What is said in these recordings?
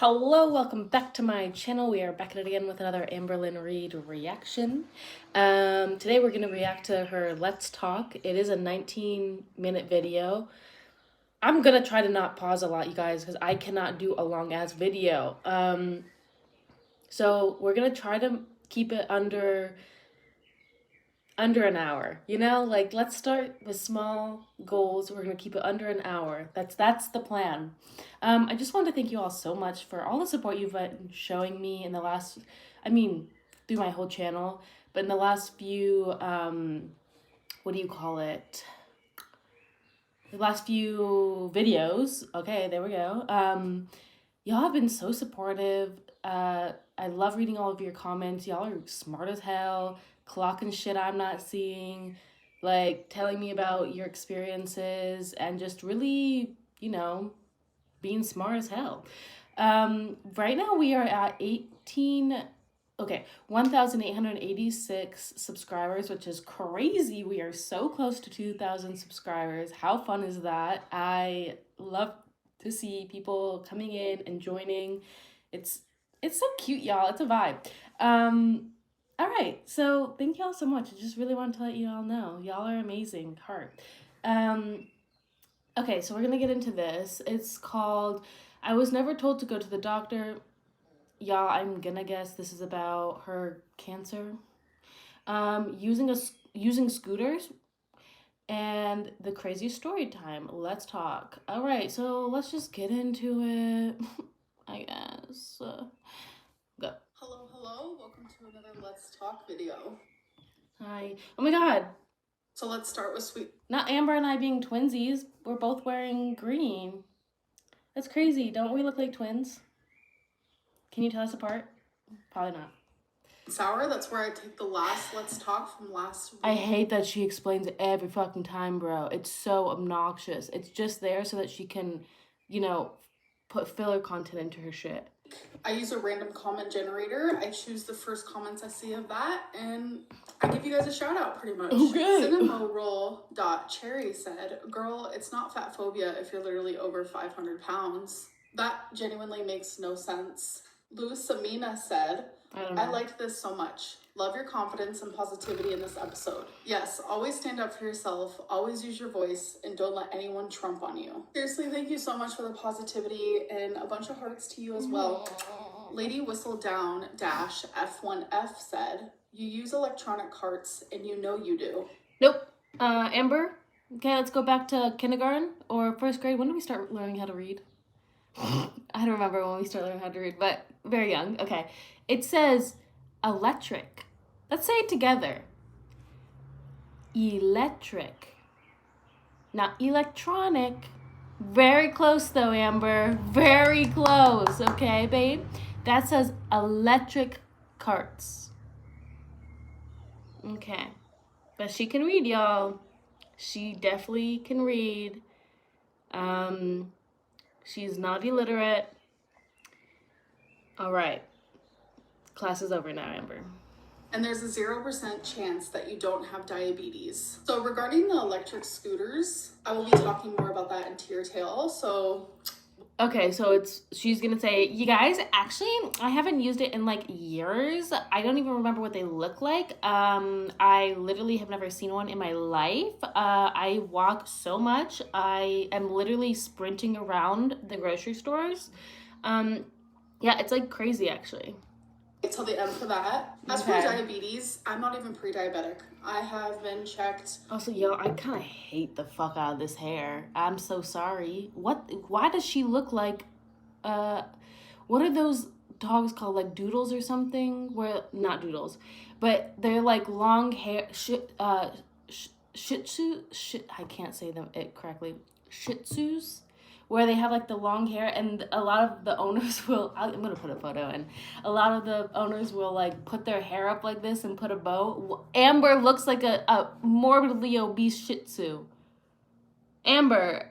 Hello, welcome back to my channel. We are back at it again with another Amberlynn Reid reaction. Today we're going to react to her Let's Talk. It is a 19-minute video. I'm going to try to not pause a lot, you guys, because I cannot do a long-ass video. So we're going to try to keep it under an hour, like let's start with small goals. We're gonna keep it under an hour. That's the plan. I just want to thank you all so much for all the support you've been showing me in the last, through my whole channel, but in the last few what do you call it, the last few videos. Okay, there we go. Y'all have been so supportive. I love reading all of your comments. Y'all are smart as hell, clocking shit I'm not seeing, like telling me about your experiences and just really, being smart as hell. Right now we are at 1,886 subscribers, which is crazy. We are so close to 2,000 subscribers. How fun is that? I love to see people coming in and joining. It's so cute, y'all. It's a vibe. All right, so thank y'all so much. I just really wanted to let you all know. Y'all are amazing. Heart. Okay, so we're going to get into this. It's called I Was Never Told to Go to the Doctor. Y'all, I'm going to guess this is about her cancer. Using scooters. And the crazy story time. Let's talk. All right, so let's just get into it, I guess. Go. Hello. Welcome to another Let's Talk video. Hi. Oh my god. So let's start with sweet. Not Amber and I being twinsies. We're both wearing green. That's crazy. Don't we look like twins? Can you tell us apart? Probably not. Sour, that's where I take the last Let's Talk from last week. I hate that she explains it every fucking time, bro. It's so obnoxious. It's just there so that she can, put filler content into her shit. I use a random comment generator. I choose the first comments I see of that, and I give you guys a shout out pretty much. Okay. Cinnamoroll.cherry said, "Girl, it's not fat phobia if you're literally over 500 pounds. That genuinely makes no sense." Lusamina said, I liked this so much. Love your confidence and positivity in this episode. Yes, always stand up for yourself, always use your voice, and don't let anyone trump on you. Seriously, thank you so much for the positivity, and a bunch of hearts to you as well. Lady Whistle Down F1F said, you use electronic carts, and you know you do. Nope. Amber, okay, let's go back to kindergarten or first grade. When did we start learning how to read? I don't remember when we started learning how to read, but very young. Okay. It says electric. Let's say it together. Electric. Not electronic. Very close though, Amber. Very close. Okay, babe? That says electric carts. Okay. But she can read, y'all. She definitely can read. She's not illiterate. All right. Class is over now, Amber. And there's a 0% chance that you don't have diabetes. So regarding the electric scooters, I will be talking more about that in Tier Tail. So okay, so she's gonna say, you guys, actually, I haven't used it in like years. I don't even remember what they look like. I literally have never seen one in my life. I walk so much. I am literally sprinting around the grocery stores. Yeah, it's like crazy actually. Till the end for that. As for diabetes, I'm not even pre-diabetic. I have been checked. Also, yo, I kind of hate the fuck out of this hair. I'm so sorry. Why does she look like, what are those dogs called? Like doodles or something? Not doodles, but they're like long hair, shih tzu, I can't say it correctly. Shih tzus? Where they have like the long hair, and a lot of the owners will, I'm gonna put a photo in, a lot of the owners will like put their hair up like this and put a bow. Amber looks like a morbidly obese shih tzu. Amber,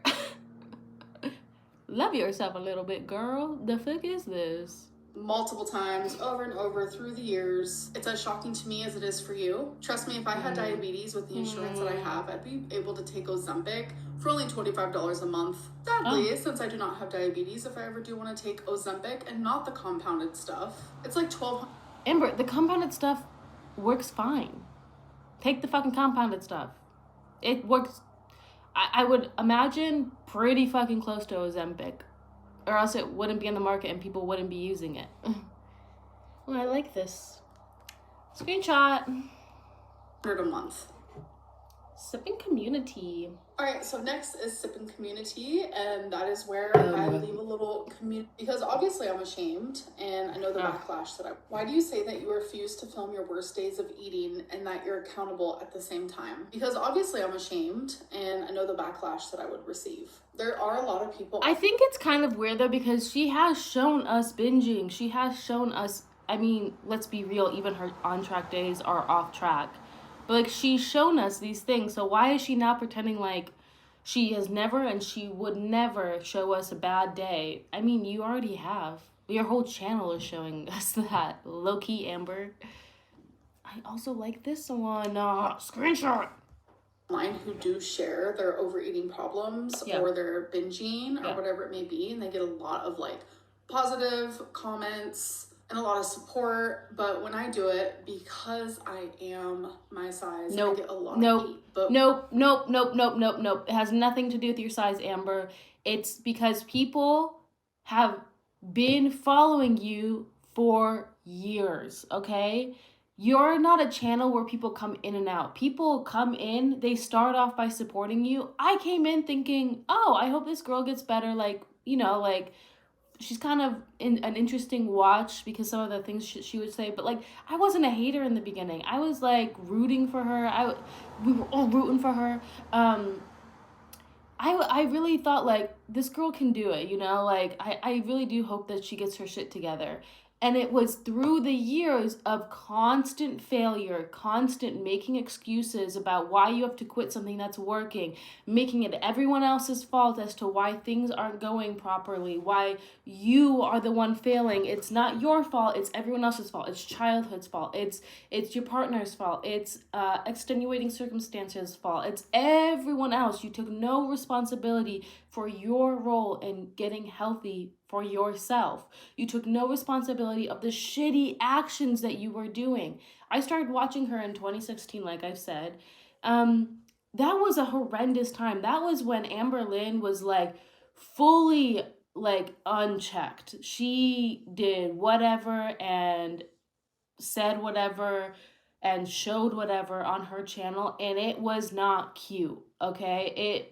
love yourself a little bit, girl. The fuck is this? multiple times over and over through the years. It's as shocking to me as it is for you. Trust me, if I had diabetes with the insurance that I have, I'd be able to take Ozempic for only $25 a month. Sadly, since I do not have diabetes, if I ever do want to take Ozempic and not the compounded stuff, it's like $1,200. Amber, the compounded stuff works fine. Take the fucking compounded stuff. It works, I would imagine, pretty fucking close to Ozempic. Or else it wouldn't be on the market and people wouldn't be using it. Well, I like this. Screenshot. A month. Sipping community. All right, so next is Sipping Community, and that is where I leave a little community, because obviously I'm ashamed, and I know the backlash that why do you say that you refuse to film your worst days of eating and that you're accountable at the same time? Because obviously I'm ashamed, and I know the backlash that I would receive. There are a lot of people. I think it's kind of weird though, because she has shown us binging. She has shown us, I mean, let's be real, even her on-track days are off track. But, like, she's shown us these things, so why is she now pretending like she has never and she would never show us a bad day? I mean, you already have. Your whole channel is showing us that. Low-key, Amber. I also like this one. Screenshot. Online who do share their overeating problems or their binging or whatever it may be, and they get a lot of, like, positive comments and a lot of support, but when I do it, because I am my size, I get a lot of hate. But Nope. It has nothing to do with your size, Amber. It's because people have been following you for years, okay? You're not a channel where people come in and out. People come in, they start off by supporting you. I came in thinking, oh, I hope this girl gets better, like, you know, like, she's kind of an interesting watch because some of the things she would say, but, like, I wasn't a hater in the beginning. I was, like, rooting for her. We were all rooting for her. I really thought, like, this girl can do it, you know? Like, I really do hope that she gets her shit together. And it was through the years of constant failure, constant making excuses about why you have to quit something that's working, making it everyone else's fault as to why things aren't going properly, why you are the one failing. It's not your fault, it's everyone else's fault. It's childhood's fault. It's your partner's fault. It's extenuating circumstances' fault. It's everyone else. You took no responsibility for your role in getting healthy for yourself. You took no responsibility of the shitty actions that you were doing. I started watching her in 2016, like I've said. That was a horrendous time. That was when Amberlynn was, like, fully, like, unchecked. She did whatever and said whatever and showed whatever on her channel, and it was not cute, okay?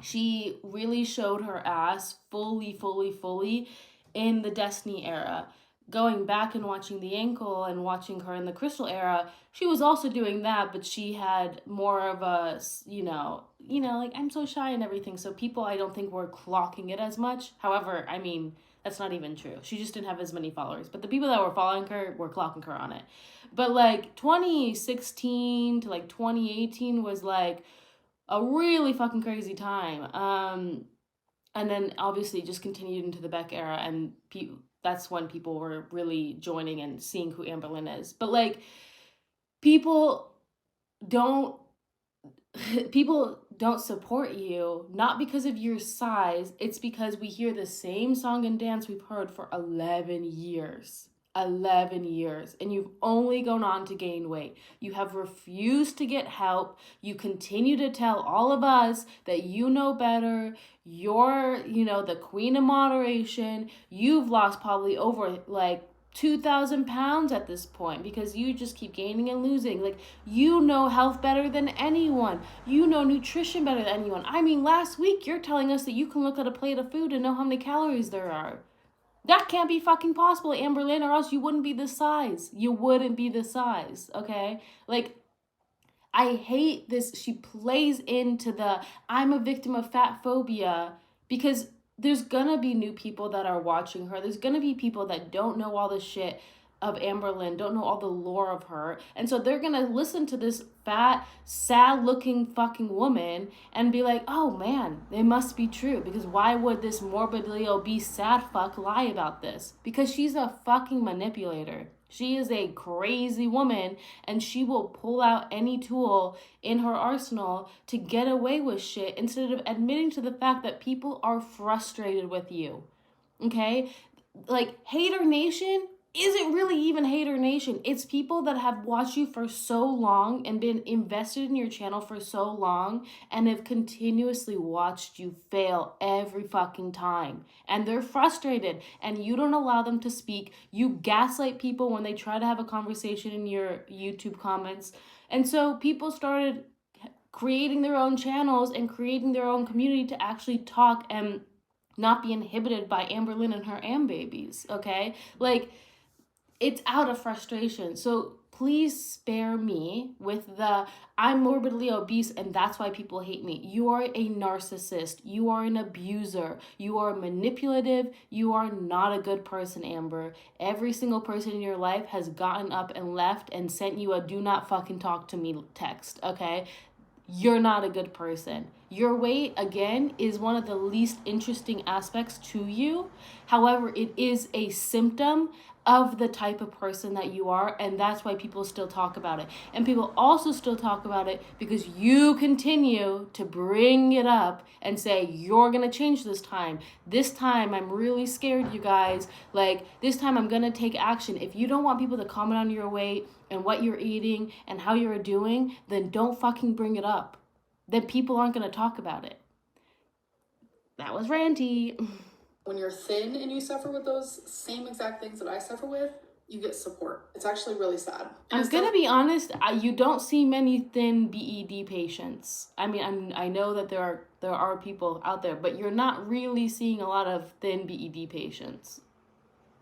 She really showed her ass fully in the Destiny era. Going back and watching the ankle and watching her in the Crystal era, she was also doing that, but she had more of a, you know, like, I'm so shy and everything, so people, I don't think, were clocking it as much. However, I mean, that's not even true. She just didn't have as many followers, but the people that were following her were clocking her on it. But, like, 2016 to, like, 2018 was, like, a really fucking crazy time. And then obviously just continued into the Beck era, and that's when people were really joining and seeing who Amberlynn is. But, like, people don't support you, not because of your size. It's because we hear the same song and dance we've heard for 11 years. 11 years, and you've only gone on to gain weight. You have refused to get help. You continue to tell all of us that you know better. You're, the queen of moderation. You've lost probably over, like, 2,000 pounds at this point because you just keep gaining and losing. Like, you know health better than anyone. You know nutrition better than anyone. I mean, last week you're telling us that you can look at a plate of food and know how many calories there are. That can't be fucking possible, Amberlynn, or else you wouldn't be this size. You wouldn't be this size, okay? Like, I hate this. She plays into the I'm a victim of fat phobia because there's gonna be new people that are watching her. There's gonna be people that don't know all this shit. of Amberlynn, don't know all the lore of her. And so they're going to listen to this fat, sad-looking fucking woman and be like, oh man, it must be true. Because why would this morbidly obese sad fuck lie about this? Because she's a fucking manipulator. She is a crazy woman, and she will pull out any tool in her arsenal to get away with shit instead of admitting to the fact that people are frustrated with you. Okay? Like, Hater Nation isn't really even Hater Nation. It's people that have watched you for so long and been invested in your channel for so long and have continuously watched you fail every fucking time. And they're frustrated, and you don't allow them to speak. You gaslight people when they try to have a conversation in your YouTube comments. And so people started creating their own channels and creating their own community to actually talk and not be inhibited by Amberlynn and her babies, okay? Like, it's out of frustration. So please spare me with the, I'm morbidly obese and that's why people hate me. You are a narcissist. You are an abuser. You are manipulative. You are not a good person, Amber. Every single person in your life has gotten up and left and sent you a do not fucking talk to me text, okay? You're not a good person. Your weight, again, is one of the least interesting aspects to you. However, it is a symptom of the type of person that you are, and that's why people still talk about it. And people also still talk about it because you continue to bring it up and say, you're gonna change this time. This time, I'm really scared, you guys. Like, this time I'm gonna take action. If you don't want people to comment on your weight and what you're eating and how you're doing, then don't fucking bring it up. Then people aren't gonna talk about it. That was ranty. When you're thin and you suffer with those same exact things that I suffer with, you get support. It's actually really sad. I'm gonna be honest, you don't see many thin BED patients. I mean, I know that there are people out there, but you're not really seeing a lot of thin BED patients.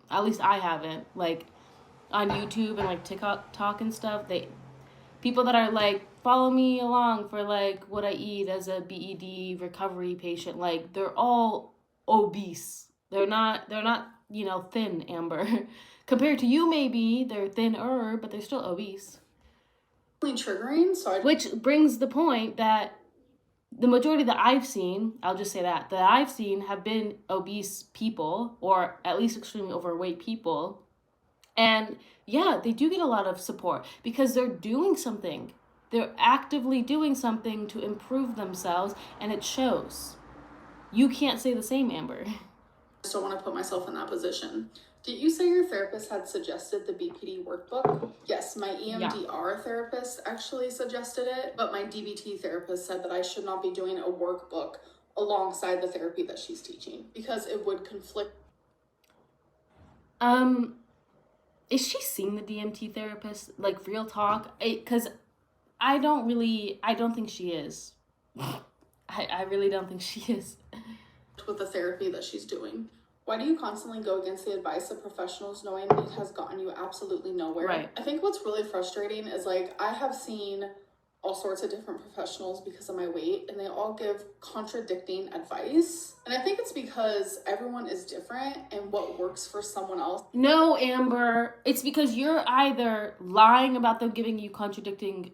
At least I haven't. Like, on YouTube and like TikTok and stuff, people that are like, follow me along for like what I eat as a BED recovery patient, like, they're all obese. They're not, thin, Amber. Compared to you, maybe they're thinner, but they're still obese. Triggering, which brings the point that the majority that I've seen, I'll just say that I've seen have been obese people, or at least extremely overweight people. And yeah, they do get a lot of support because they're doing something. They're actively doing something to improve themselves, and it shows. You can't say the same, Amber. I just don't want to put myself in that position. Did you say your therapist had suggested the BPD workbook? Yes, my EMDR therapist actually suggested it, but my DBT therapist said that I should not be doing a workbook alongside the therapy that she's teaching because it would conflict. Is she seeing the DMT therapist? Like, real talk? Because I don't think she is. I really don't think she is. With the therapy that she's doing. Why do you constantly go against the advice of professionals knowing it has gotten you absolutely nowhere? Right. I think what's really frustrating is, like, I have seen all sorts of different professionals because of my weight, and they all give contradicting advice. And I think it's because everyone is different and what works for someone else. No, Amber. It's because you're either lying about them giving you contradicting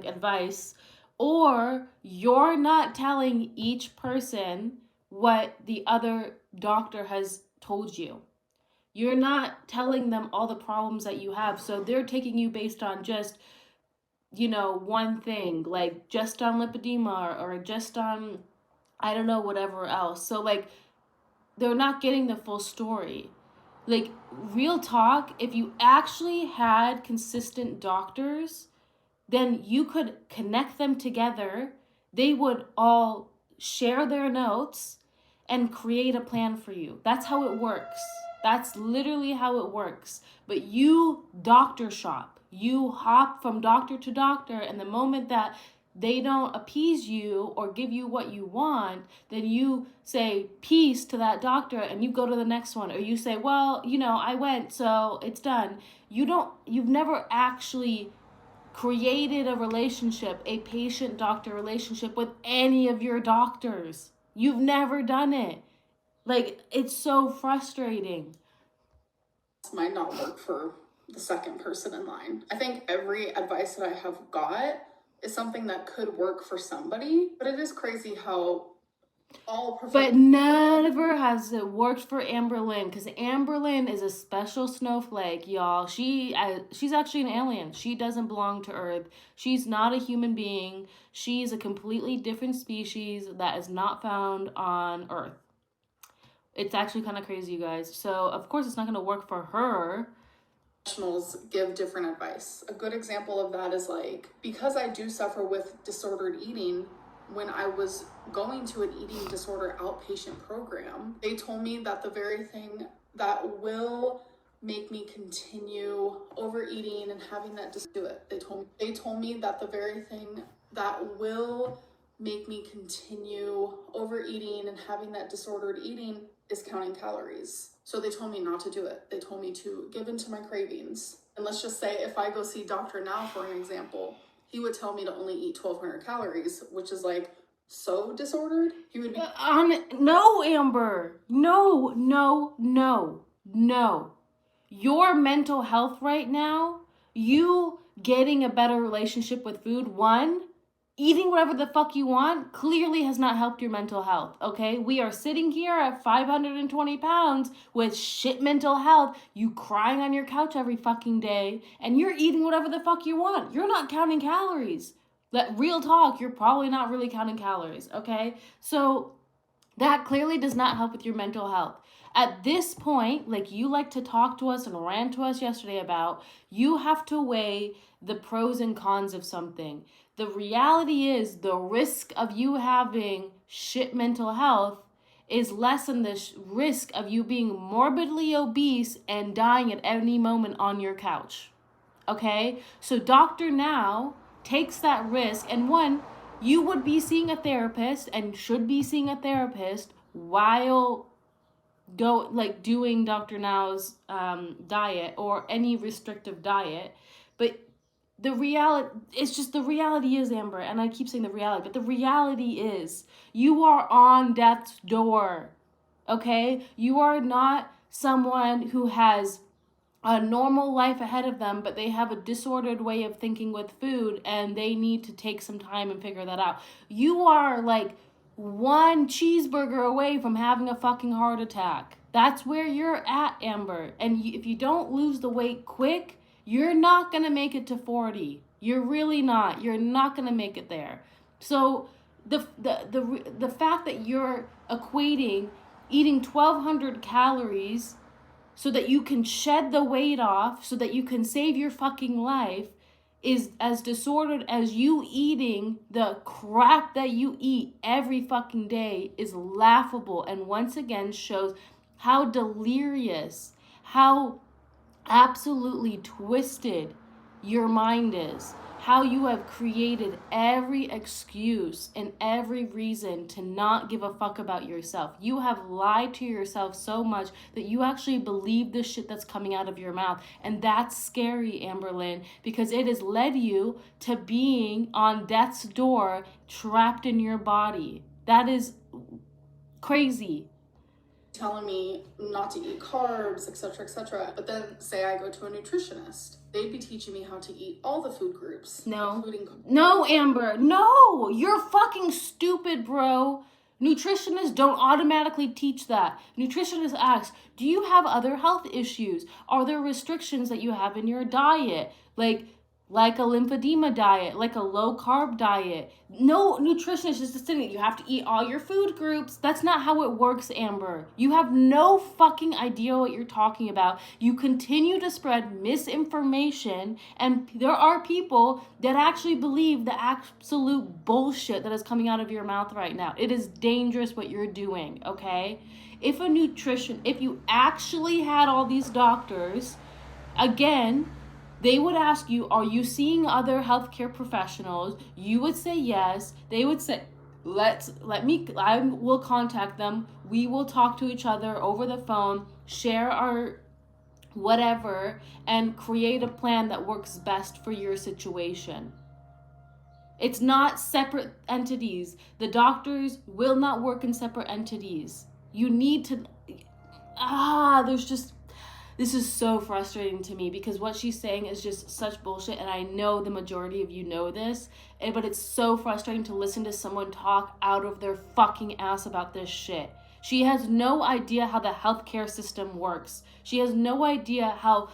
advice, or you're not telling each person what the other doctor has told you. You're not telling them all the problems that you have. So they're taking you based on just, one thing, like just on lipedema or just on, I don't know, whatever else. So like, they're not getting the full story. Like, real talk, if you actually had consistent doctors, then you could connect them together. They would all share their notes and create a plan for you. That's how it works. That's literally how it works. But you doctor shop. You hop from doctor to doctor, and the moment that they don't appease you or give you what you want, then you say peace to that doctor and you go to the next one. Or you say, well, I went, so it's done. You've never actually created a relationship, a patient-doctor relationship with any of your doctors. You've never done it. Like, it's so frustrating. might not work for the second person in line. I think every advice that I have got is something that could work for somebody, but it is crazy how but never has it worked for Amberlynn, because Amberlynn is a special snowflake, y'all. She's actually an alien. She doesn't belong to Earth. She's not a human being. She's a completely different species that is not found on Earth. It's actually kind of crazy, you guys. So, of course, it's not going to work for her. Professionals give different advice. A good example of that is like, because I do suffer with disordered eating, when I was going to an eating disorder outpatient program, they told me that the very thing that will make me continue overeating and having that do it. They told me that the very thing that will make me continue overeating and having that disordered eating is counting calories. So they told me not to do it. They told me to give in to my cravings. And let's just say if I go see Dr. Now, for an example, he would tell me to only eat 1,200 calories, which is like so disordered. He would be no, Amber. No. Your mental health right now, you getting a better relationship with food, one, eating whatever the fuck you want, clearly has not helped your mental health, okay? We are sitting here at 520 pounds with shit mental health, you crying on your couch every fucking day, and you're eating whatever the fuck you want. You're not counting calories. Real talk, you're probably not really counting calories, okay? So that clearly does not help with your mental health. At this point, like you like to talk to us and rant to us yesterday about, you have to weigh the pros and cons of something. The reality is the risk of you having shit mental health is less than the risk of you being morbidly obese and dying at any moment on your couch. Okay? So Dr. Now takes that risk, and one, you would be seeing a therapist and should be seeing a therapist while doing Dr. Now's diet or any restrictive diet. But the reality is, Amber, and I keep saying the reality, but the reality is you are on death's door, okay? You are not someone who has a normal life ahead of them, but they have a disordered way of thinking with food and they need to take some time and figure that out. You are like one cheeseburger away from having a fucking heart attack. That's where you're at, Amber. And if you don't lose the weight quick, you're not going to make it to 40. You're really not. You're not going to make it there. So the fact that you're equating eating 1,200 calories so that you can shed the weight off, so that you can save your fucking life, is as disordered as you eating the crap that you eat every fucking day is laughable, and once again shows how delirious, how absolutely twisted your mind is, how you have created every excuse and every reason to not give a fuck about yourself. You have lied to yourself so much that you actually believe the shit that's coming out of your mouth. And that's scary, Amberlynn, because it has led you to being on death's door, trapped in your body. That is crazy. Telling me not to eat carbs, etc., etc. But then say I go to a nutritionist, they'd be teaching me how to eat all the food groups. No, Amber, no, you're fucking stupid, bro. Nutritionists don't automatically teach that. Nutritionists ask, do you have other health issues? Are there restrictions that you have in your diet? Like a lymphedema diet, like a low carb diet. No nutritionist is just saying you have to eat all your food groups. That's not how it works, Amber. You have no fucking idea what you're talking about. You continue to spread misinformation, and there are people that actually believe the absolute bullshit that is coming out of your mouth right now. It is dangerous what you're doing, okay? If you actually had all these doctors, again, they would ask you, are you seeing other healthcare professionals? You would say yes. They would say, I will contact them. We will talk to each other over the phone, share our whatever, and create a plan that works best for your situation. It's not separate entities. The doctors will not work in separate entities. You need to, This is so frustrating to me because what she's saying is just such bullshit, and I know the majority of you know this, but it's so frustrating to listen to someone talk out of their fucking ass about this shit. She has no idea how the healthcare system works. She has no idea how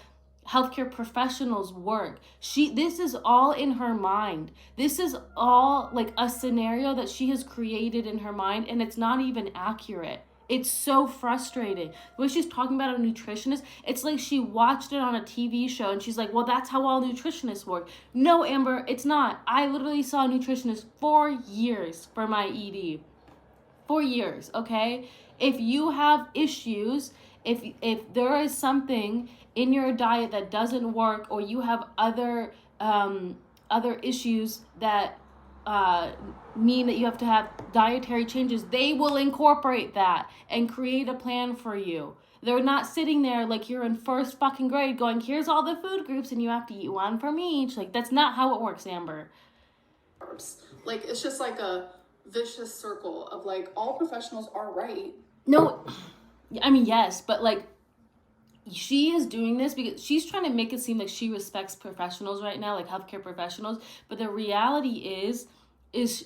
healthcare professionals work. This is all in her mind. This is all like a scenario that she has created in her mind, and it's not even accurate. It's so frustrating. The way she's talking about a nutritionist, it's like she watched it on a TV show and she's like, well, that's how all nutritionists work. No, Amber, it's not. I literally saw a nutritionist 4 years for my ED. 4 years, okay? If you have issues, if there is something in your diet that doesn't work, or you have other issues that mean that you have to have dietary changes, they will incorporate that and create a plan for you. They're not sitting there like you're in first fucking grade going, here's all the food groups and you have to eat one from each. Like, that's not how it works, Amber. Like, it's just like a vicious circle of like, all professionals are right. No, I mean, yes, but like, she is doing this because she's trying to make it seem like she respects professionals right now, like healthcare professionals. But the reality is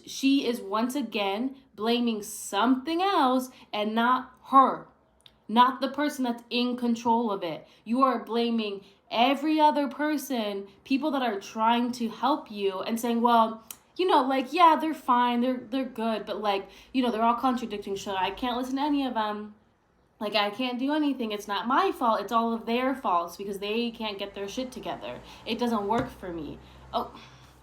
she is once again blaming something else and not her, not the person that's in control of it. You are blaming every other person, people that are trying to help you, and saying, well, you know, like, yeah, they're fine, they're good, but like, you know, they're all contradicting shit. I can't listen to any of them. Like, I can't do anything. It's not my fault. It's all of their faults because they can't get their shit together. It doesn't work for me. Oh,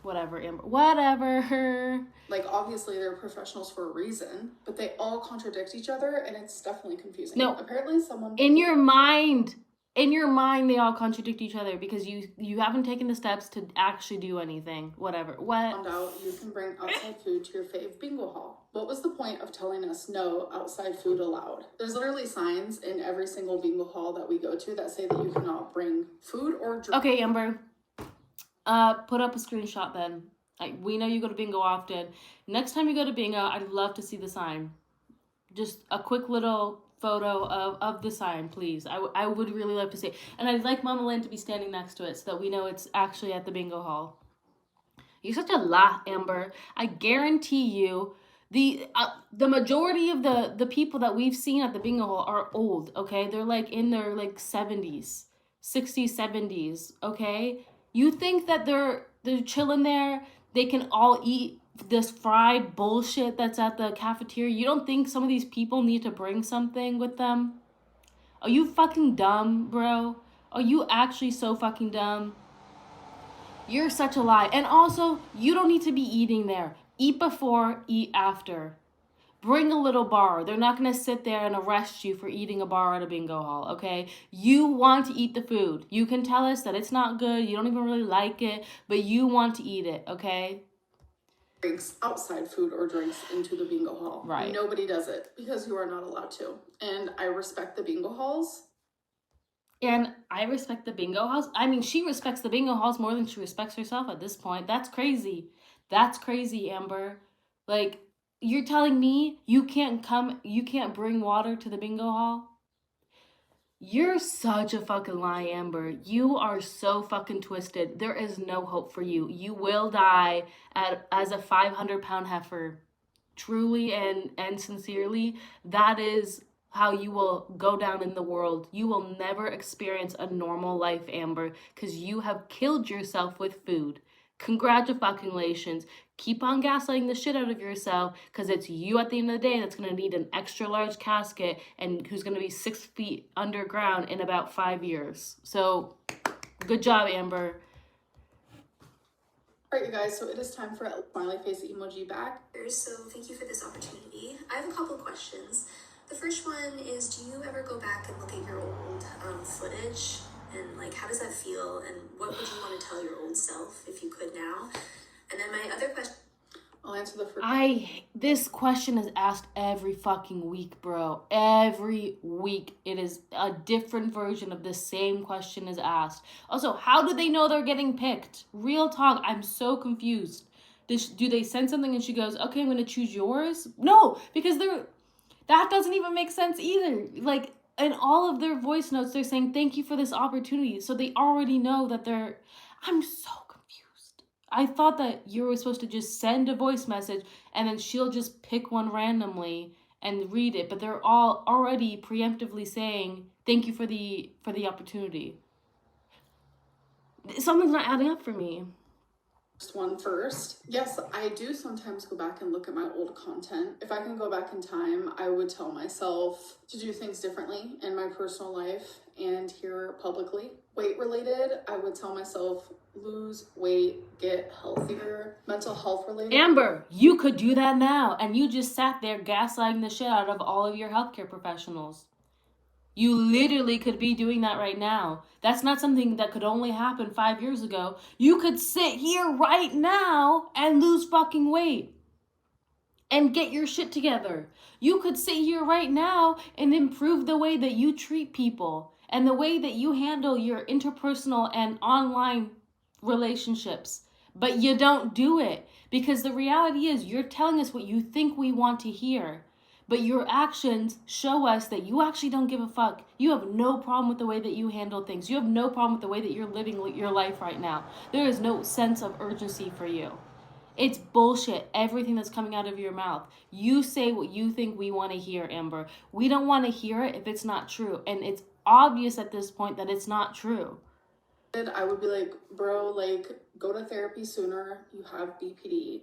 whatever, Amber. Whatever. Like, obviously, they're professionals for a reason, but they all contradict each other, and it's definitely confusing. No. Apparently, someone... In your mind, they all contradict each other because you haven't taken the steps to actually do anything. Whatever. What? Found out you can bring outside food to your fave bingo hall. What was the point of telling us no outside food allowed? There's literally signs in every single bingo hall that we go to that say that you cannot bring food or drink. Okay, Amber. Put up a screenshot then. We know you go to bingo often. Next time you go to bingo, I'd love to see the sign. Just a quick little photo of the sign, please. I would really love to see it. And I'd like Mama Lynn to be standing next to it so that we know it's actually at the bingo hall. You're such a lie, Amber. I guarantee you the majority of the people that we've seen at the bingo hall are old, okay? They're like in their like 70s, 60s, 70s, okay? You think that they're chilling there, they can all eat this fried bullshit that's at the cafeteria? You don't think some of these people need to bring something with them? Are you fucking dumb, bro? Are you actually so fucking dumb? You're such a lie. And also, you don't need to be eating there. Eat before, eat after. Bring a little bar. They're not going to sit there and arrest you for eating a bar at a bingo hall, okay? You want to eat the food. You can tell us that it's not good. You don't even really like it, but you want to eat it, okay? Drinks outside food or drinks into the bingo hall. Right. Nobody does it because you are not allowed to. And I respect the bingo halls. And I respect the bingo halls. I mean, she respects the bingo halls more than she respects herself at this point. That's crazy. That's crazy, Amber. Like, you're telling me you can't bring water to the bingo hall? You're such a fucking lie, Amber. You are so fucking twisted. There is no hope for you. You will die as a 500-pound heifer. Truly and sincerely, that is how you will go down in the world. You will never experience a normal life, Amber, because you have killed yourself with food. Congratulations. Keep on gaslighting the shit out of yourself, because it's you at the end of the day that's going to need an extra large casket and who's going to be 6 feet underground in about 5 years. So, good job, Amber. Alright, you guys, so it is time for a smiley face emoji back. So, thank you for this opportunity. I have a couple questions. The first one is, do you ever go back and look at your old footage? And, like, how does that feel? And what would you want to tell your old self if you could now? And then my other question... I'll answer the first. This question is asked every fucking week, bro. Every week. It is a different version of the same question is asked. Also, how do they know they're getting picked? Real talk, I'm so confused. Do they send something and she goes, okay, I'm going to choose yours? No, because that doesn't even make sense either. Like, in all of their voice notes, they're saying, thank you for this opportunity. So they already know that I'm so confused. I thought that you were supposed to just send a voice message and then she'll just pick one randomly and read it. But they're all already preemptively saying, thank you for the opportunity. Something's not adding up for me. One first. Yes, I do sometimes go back and look at my old content. If I can go back in time, I would tell myself to do things differently in my personal life and here publicly. Weight related, I would tell myself lose weight, get healthier. Mental health related. Amber, you could do that now, and you just sat there gaslighting the shit out of all of your healthcare professionals. You literally could be doing that right now. That's not something that could only happen 5 years ago. You could sit here right now and lose fucking weight and get your shit together. You could sit here right now and improve the way that you treat people and the way that you handle your interpersonal and online relationships. But you don't do it because the reality is you're telling us what you think we want to hear. But your actions show us that you actually don't give a fuck. You have no problem with the way that you handle things. You have no problem with the way that you're living your life right now. There is no sense of urgency for you. It's bullshit, everything that's coming out of your mouth. You say what you think we want to hear, Amber. We don't want to hear it if it's not true. And it's obvious at this point that it's not true. I would be like, bro, like, go to therapy sooner. You have BPD.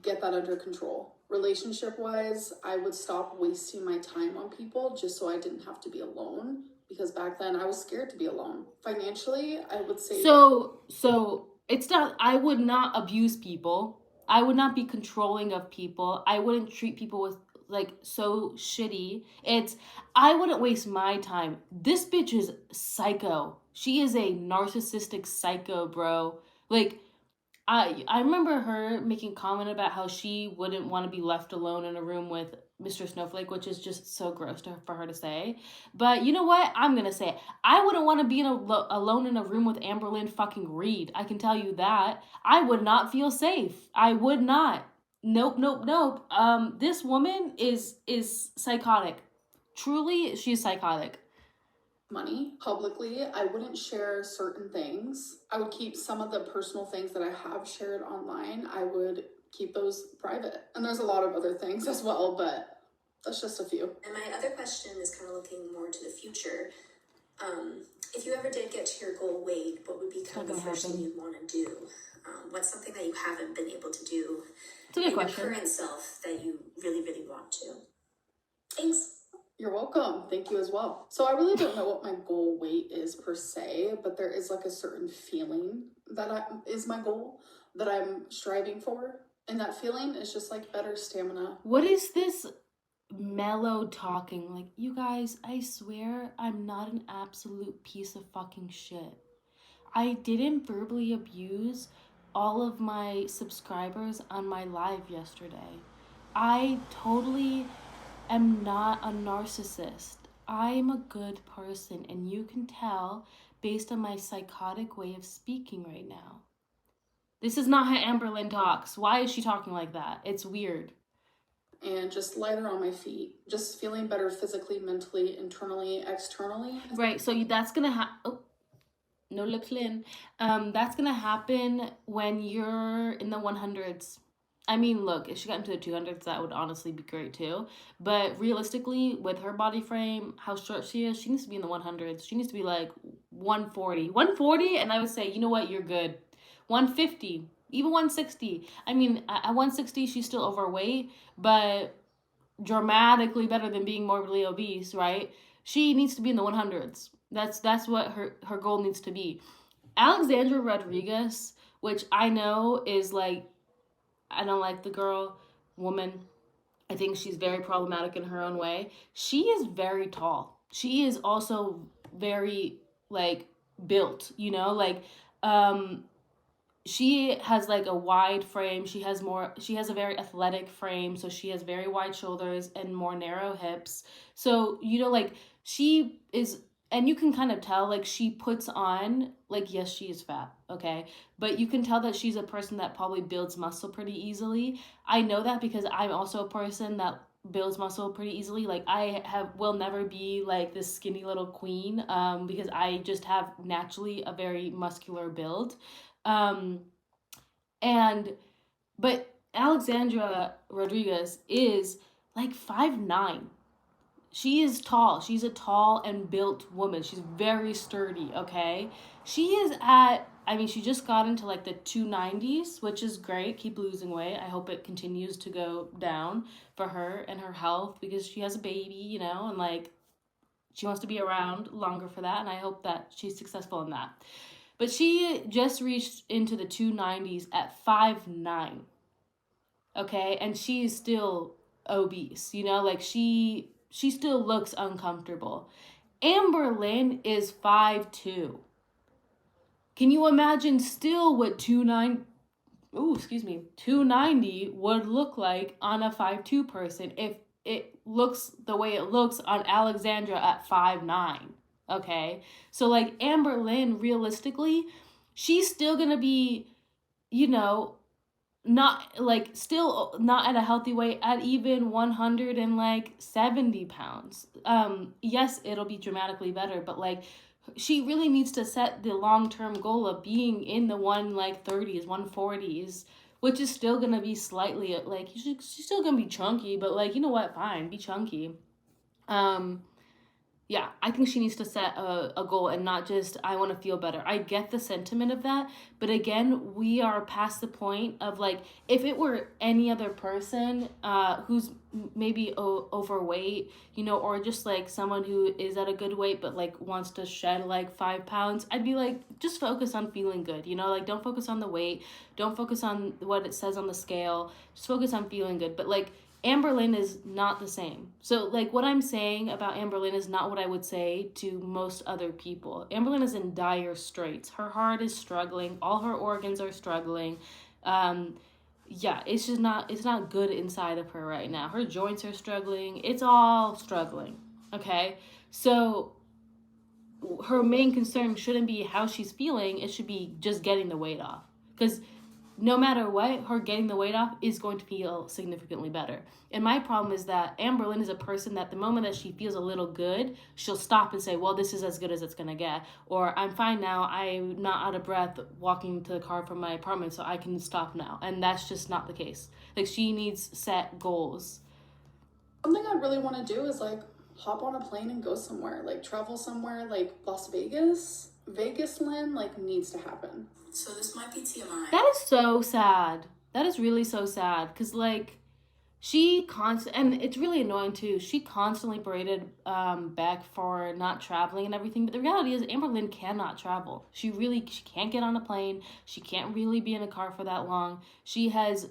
Get that under control. Relationship wise, I would stop wasting my time on people just so I didn't have to be alone, because back then I was scared to be alone. Financially, I would say so it's not, I would not abuse people. I would not be controlling of people. I wouldn't treat people with like so shitty. I wouldn't waste my time. This bitch is psycho. She is a narcissistic psycho, bro. Like, I remember her making a comment about how she wouldn't want to be left alone in a room with Mr. Snowflake, which is just so gross for her to say. But you know what? I'm going to say it. I wouldn't want to be alone in a room with Amberlynn fucking Reed. I can tell you that. I would not feel safe. I would not. Nope. This woman is psychotic. Truly, she's psychotic. Money publicly, I wouldn't share certain things. I would keep some of the personal things that I have shared online. I would keep those private. And there's a lot of other things as well, but that's just a few. And my other question is kind of looking more to the future. If you ever did get to your goal weight, what would be kind of the first thing you'd want to do? What's something that you haven't been able to do in your current self that you really, really want to? Thanks. You're welcome. Thank you as well. So I really don't know what my goal weight is per se, but there is like a certain feeling that is my goal that I'm striving for. And that feeling is just like better stamina. What is this mellow talking? Like, you guys, I swear I'm not an absolute piece of fucking shit. I didn't verbally abuse all of my subscribers on my live yesterday. I totally am not a narcissist. I'm a good person, and you can tell based on my psychotic way of speaking right now. This is not how Amberlynn talks. Why is she talking like that? It's weird. And just lighter on my feet. Just feeling better physically, mentally, internally, externally. Right, so that's gonna happen. No lips, Lynn. That's gonna happen when you're in the 100s. I mean, look, if she got into the 200s, that would honestly be great too. But realistically, with her body frame, how short she is, she needs to be in the 100s. She needs to be like 140. 140, and I would say, you know what, you're good. 150, even 160. I mean, at 160, she's still overweight, but dramatically better than being morbidly obese, right? She needs to be in the 100s. That's what her goal needs to be. Alexandra Rodriguez, which I know is like, I don't like the woman. I think she's very problematic in her own way. She is very tall. She is also very, like, built, you know? Like, she has, like, a wide frame. She has a very athletic frame, so she has very wide shoulders and more narrow hips. So, you know, like, she is... And you can kind of tell, like, she puts on, like, yes, she is fat, okay? But you can tell that she's a person that probably builds muscle pretty easily. I know that because I'm also a person that builds muscle pretty easily. Like will never be like this skinny little queen, because I just have naturally a very muscular build. But Alexandra Rodriguez is like 5'9". She is tall. She's a tall and built woman. She's very sturdy, okay? She is she just got into like the 290s, which is great. Keep losing weight. I hope it continues to go down for her and her health, because she has a baby, and like she wants to be around longer for that. And I hope that she's successful in that. But she just reached into the 290s at 5'9". Okay? And she's still obese, like she still looks uncomfortable. Amberlynn is 5'2". Can you imagine still what 290 would look like on a 5'2" person if it looks the way it looks on Alexandra at 5'9"? Okay? So like Amberlynn, realistically, she's still gonna be, not like still not at a healthy weight at even 170 pounds. Yes, it'll be dramatically better, but like she really needs to set the long-term goal of being in the 130s, 140s, which is still gonna be slightly like she's still gonna be chunky, but like, you know what, fine, be chunky. Yeah, I think she needs to set a goal and not just, I want to feel better. I get the sentiment of that, but again, we are past the point of like, if it were any other person who's maybe overweight, or just like someone who is at a good weight but like wants to shed like 5 pounds, I'd be like, just focus on feeling good, like don't focus on the weight, don't focus on what it says on the scale, just focus on feeling good. But like, Amberlynn is not the same. So, like, what I'm saying about Amberlynn is not what I would say to most other people. Amberlynn is in dire straits. Her heart is struggling. All her organs are struggling. It's not good inside of her right now. Her joints are struggling. It's all struggling, okay? So, her main concern shouldn't be how she's feeling. It should be just getting the weight off. Because no matter what, her getting the weight off is going to feel significantly better. And my problem is that Amberlynn is a person that the moment that she feels a little good, she'll stop and say, well, this is as good as it's going to get. Or I'm fine now. I'm not out of breath walking to the car from my apartment, so I can stop now. And that's just not the case. Like, she needs set goals. Something I really want to do is like hop on a plane and go somewhere, like travel somewhere like Las Vegas. Vegas-land like needs to happen. So this might be TMI. That is so sad. That is really so sad. Because, like, and it's really annoying, too. She constantly berated Beck for not traveling and everything. But the reality is Amberlynn cannot travel. She can't get on a plane. She can't really be in a car for that long. She has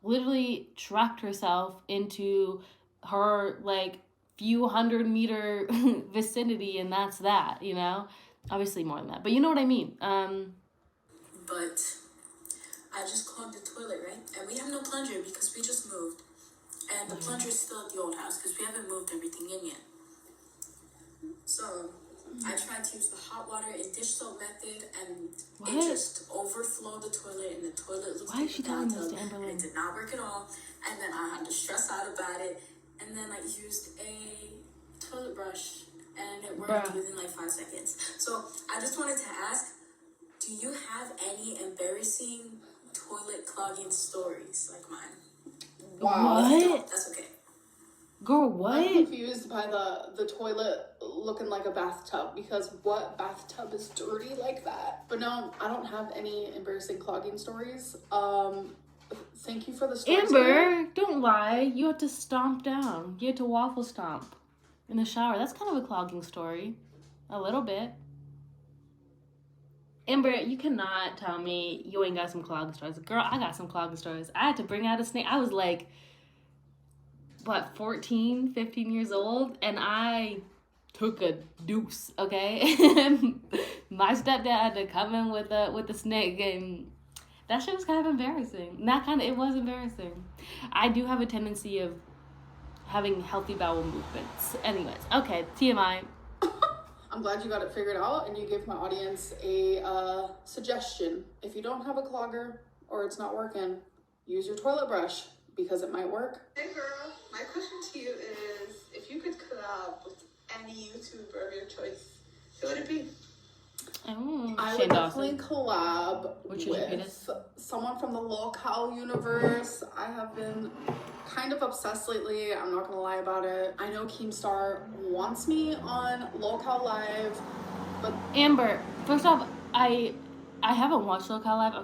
literally trapped herself into her, like, few 100-meter vicinity. And that's that, Obviously more than that. But you know what I mean. But I just clogged the toilet, right? And we have no plunger because we just moved. And the plunger is still at the old house because we haven't moved everything in yet. So I tried to use the hot water and dish soap method, and it just overflowed the toilet, and the toilet looked like a bathtub, and it did not work at all. And then I had to stress out about it, and then I used a toilet brush, and it worked within like 5 seconds. So I just wanted to ask, do you have any embarrassing toilet clogging stories like mine? Wow. What? That's okay. Girl, what? I'm confused by the toilet looking like a bathtub, because what bathtub is dirty like that? But no, I don't have any embarrassing clogging stories. Thank you for the story. Amber, don't lie. You had to stomp down. You had to waffle stomp in the shower. That's kind of a clogging story. A little bit. Amber, you cannot tell me you ain't got some clogging stories. Girl, I got some clogging stories. I had to bring out a snake. I was like, 14, 15 years old, and I took a deuce, okay? My stepdad had to come in with the snake, and that shit was kind of embarrassing. It was embarrassing. I do have a tendency of having healthy bowel movements. Anyways, okay, TMI. I'm glad you got it figured out and you gave my audience a suggestion. If you don't have a clogger or it's not working, use your toilet brush because it might work. Hey girl, my question to collab with any YouTuber of your choice, who would it be? I would definitely collab with someone from the locale universe. I have been kind of obsessed lately. I'm not gonna lie about it. I know Keemstar wants me on Locale Live, but Amber, first off, I haven't watched Locale Live.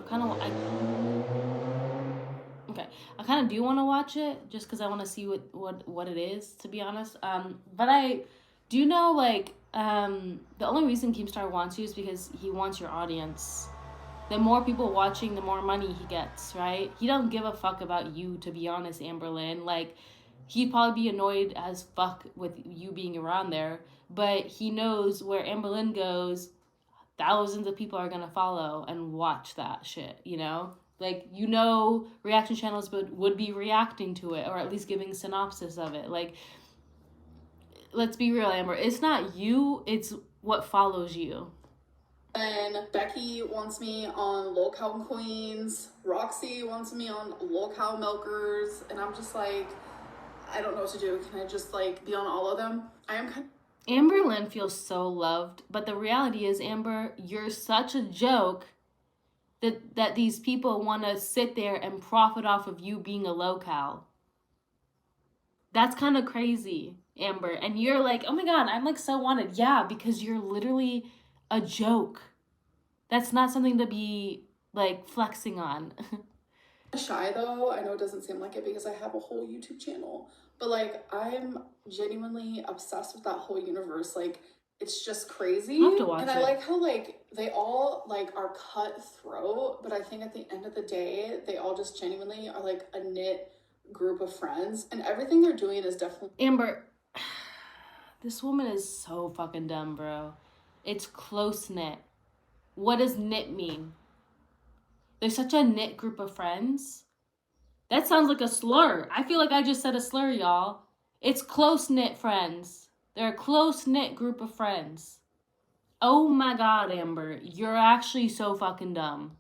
I kind of do want to watch it just because I want to see what it is, to be honest. But I do know, like, the only reason Keemstar wants you is because he wants your audience. The more people watching, the more money he gets, right? He don't give a fuck about you, to be honest, Amberlynn. Like, he'd probably be annoyed as fuck with you being around there, but he knows where Amberlynn goes, thousands of people are gonna follow and watch that shit, you know? Like, you know, reaction channels would be reacting to it, or at least giving synopsis of it. Like, let's be real, Amber. It's not you, it's what follows you. And Becky wants me on Locale Queens. Roxy wants me on Locale Milkers. And I'm just like, I don't know what to do. Can I just, like, be on all of them? Amberlynn feels so loved. But the reality is, Amber, you're such a joke that these people want to sit there and profit off of you being a locale. That's kind of crazy, Amber. And you're like, oh my God, I'm like so wanted. Yeah, because you're literally a joke. That's not something to be like flexing on. Shy though, I know it doesn't seem like it because I have a whole YouTube channel, but like I'm genuinely obsessed with that whole universe. Like, it's just crazy. I have to watch and I like how like they all like are cutthroat, but I think at the end of the day they all just genuinely are like a knit group of friends, and everything they're doing is definitely Amber. This woman is so fucking dumb, bro. It's close-knit. What does knit mean? They're such a knit group of friends. That sounds like a slur. I feel like I just said a slur, y'all. It's close-knit friends. They're a close-knit group of friends. Oh my God, Amber. You're actually so fucking dumb.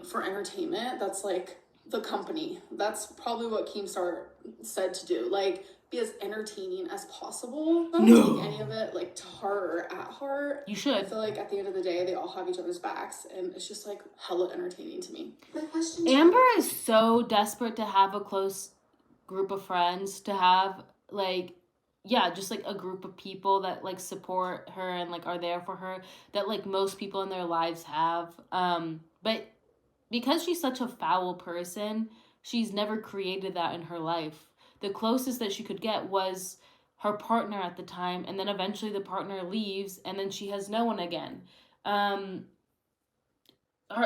For entertainment, that's like the company. That's probably what Keemstar said to do. Like, be as entertaining as possible. Not take any of it like to heart or at heart. You should. I feel like at the end of the day, they all have each other's backs, and it's just like hella entertaining to me. My question. Amber is so desperate to have a close group of friends, to have like, yeah, just like a group of people that like support her and like are there for her, that like most people in their lives have. But because she's such a foul person, she's never created that in her life. The closest that she could get was her partner at the time, and then eventually the partner leaves, and then she has no one again.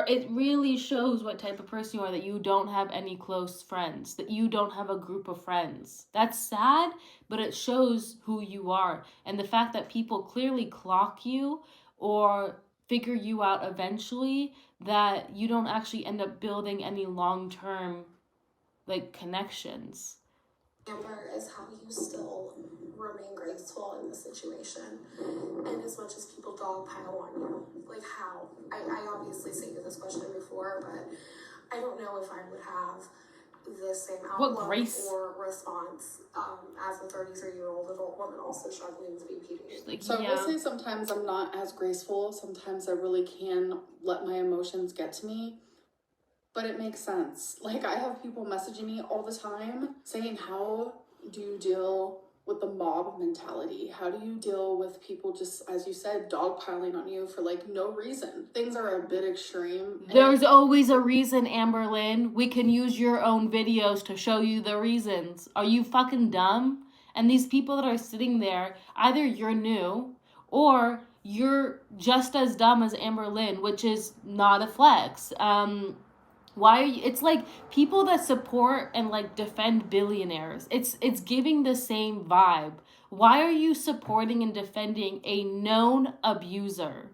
It really shows what type of person you are, that you don't have any close friends, that you don't have a group of friends. That's sad, but it shows who you are. And the fact that people clearly clock you or figure you out eventually, that you don't actually end up building any long-term like connections. Amber, is how you still remain graceful in this situation, and as much as people dogpile on you, like how? I obviously sent you this question before, but I don't know if I would have the same outlook or response as a 33-year-old adult woman also struggling with BPD. Like, so I will say sometimes I'm not as graceful. Sometimes I really can let my emotions get to me. But it makes sense. Like, I have people messaging me all the time saying, how do you deal with the mob mentality? How do you deal with people just, as you said, dogpiling on you for, like, no reason? Things are a bit extreme. There's always a reason, Amberlynn. We can use your own videos to show you the reasons. Are you fucking dumb? And these people that are sitting there, either you're new or you're just as dumb as Amberlynn, which is not a flex. Why are you, it's like people that support and like defend billionaires. It's giving the same vibe. Why are you supporting and defending a known abuser?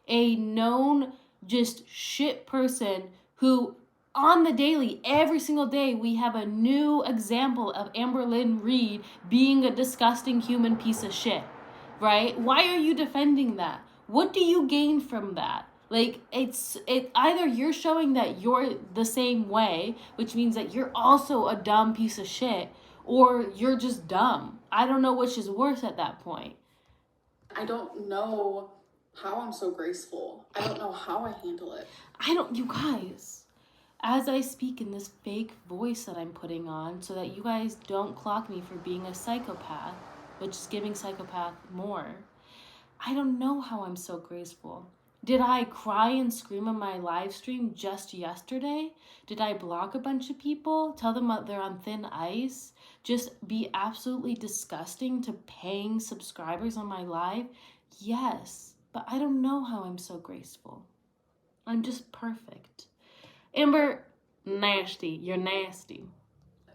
A known just shit person who on the daily, every single day, we have a new example of Amberlynn Reid being a disgusting human piece of shit, right? Why are you defending that? What do you gain from that? Like, it either you're showing that you're the same way, which means that you're also a dumb piece of shit, or you're just dumb. I don't know which is worse at that point. I don't know how I'm so graceful. I don't know how I handle it. You guys, as I speak in this fake voice that I'm putting on so that you guys don't clock me for being a psychopath, which is giving psychopath more, I don't know how I'm so graceful. Did I cry and scream on my live stream just yesterday? Did I block a bunch of people? Tell them they're on thin ice? Just be absolutely disgusting to paying subscribers on my live? Yes, but I don't know how I'm so graceful. I'm just perfect. Amber, nasty. You're nasty.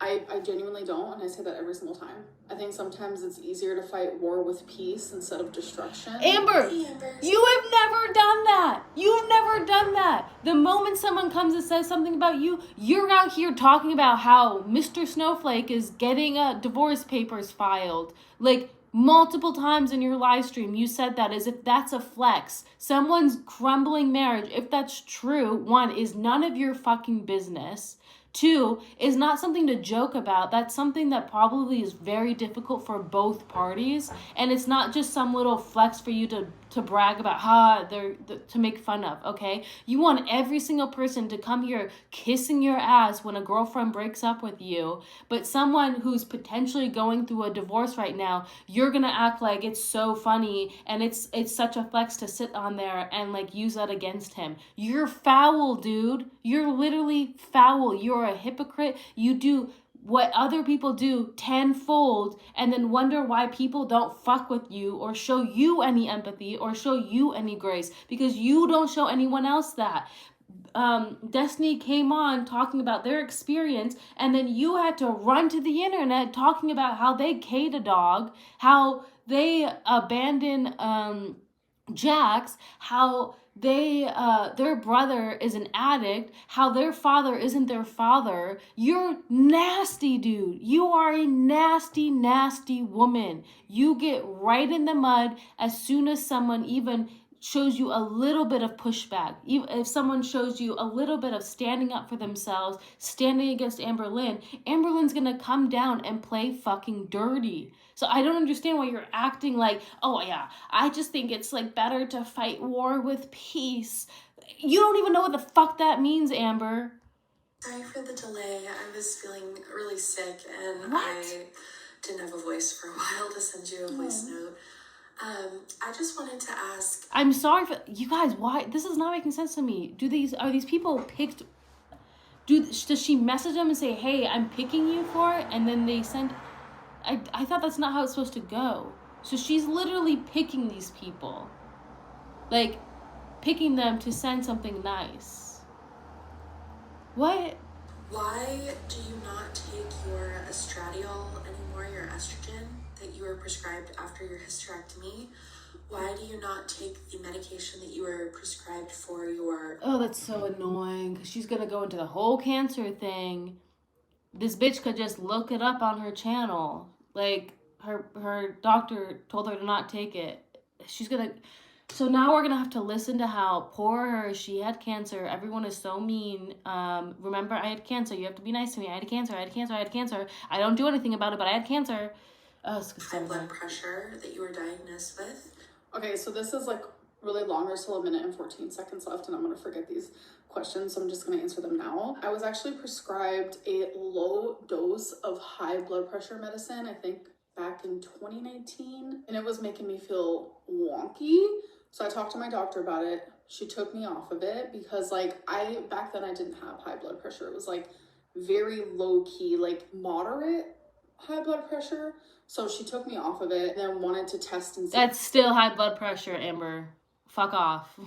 I genuinely don't, and I say that every single time. I think sometimes it's easier to fight war with peace instead of destruction. Amber, you have never done that. You have never done that. The moment someone comes and says something about you, you're out here talking about how Mr. Snowflake is getting divorce papers filed. Like, multiple times in your live stream, you said that as if that's a flex. Someone's crumbling marriage, if that's true, one, is none of your fucking business. Two, is not something to joke about. That's something that probably is very difficult for both parties. And it's not just some little flex for you to brag about, to make fun of, okay? You want every single person to come here kissing your ass when a girlfriend breaks up with you. But someone who's potentially going through a divorce right now, you're gonna act like it's so funny and it's such a flex to sit on there and like use that against him. You're foul, dude. You're literally foul. You're a hypocrite. You do what other people do tenfold and then wonder why people don't fuck with you or show you any empathy or show you any grace because you don't show anyone else that. Destiny came on talking about their experience, and then you had to run to the internet talking about how they K'd a dog, how they abandoned Jax, how their brother is an addict, how their father isn't their father. You're nasty, dude. You are a nasty, nasty woman. You get right in the mud as soon as someone even shows you a little bit of pushback. Even if someone shows you a little bit of standing up for themselves, standing against Amberlynn, Amberlynn's gonna come down and play fucking dirty. So I don't understand why you're acting like, oh yeah, I just think it's like better to fight war with peace. You don't even know what the fuck that means, Amber. Sorry for the delay. I was feeling really sick and What? I didn't have a voice for a while to send you a voice note. I just wanted to ask. I'm sorry for you guys. Why this is not making sense to me? Are these people picked? Does she message them and say, "Hey, I'm picking you for it," and then they send? I thought that's not how it's supposed to go. So she's literally picking these people, like picking them to send something nice. What? Why do you not take your estradiol anymore, your estrogen that you were prescribed after your hysterectomy? Why do you not take the medication that you were prescribed for your... Oh, that's so annoying, because she's going to go into the whole cancer thing. This bitch could just look it up on her channel. Like, her doctor told her to not take it. She's going to... So now we're going to have to listen to how poor her, she had cancer. Everyone is so mean. Remember, I had cancer. You have to be nice to me. I had cancer. I don't do anything about it, but I had cancer. Oh, it's high blood pressure that you were diagnosed with. Okay, so this is like really long. There's still 1 minute and 14 seconds left, and I'm going to forget these questions, so I'm just going to answer them now. I was actually prescribed a low dose of high blood pressure medicine, I think back in 2019, and it was making me feel wonky. So I talked to my doctor about it. She took me off of it because back then I didn't have high blood pressure. It was like very low key, like moderate high blood pressure. So she took me off of it and then wanted to test and see. That's still high blood pressure, Amber. Fuck off.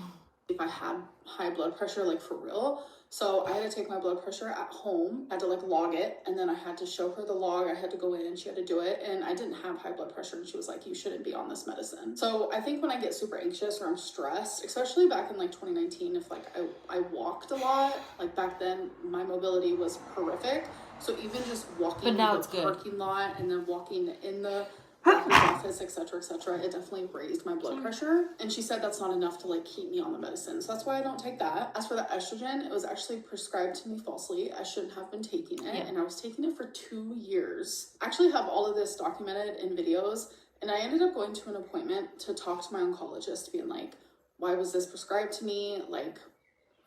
If I had high blood pressure, like for real. So I had to take my blood pressure at home. I had to log it, and then I had to show her the log. I had to go in and she had to do it, and I didn't have high blood pressure, and she was like, you shouldn't be on this medicine. So I think when I get super anxious or I'm stressed, especially back in 2019, if I walked a lot, back then my mobility was horrific. So even just walking in the parking lot and then walking in the doctor's office, etc., etc., it definitely raised my blood pressure. And she said that's not enough to like keep me on the medicine. So that's why I don't take that. As for the estrogen, it was actually prescribed to me falsely. I shouldn't have been taking it. And I was taking it for 2 years. I actually have all of this documented in videos. And I ended up going to an appointment to talk to my oncologist, being like, why was this prescribed to me? Like,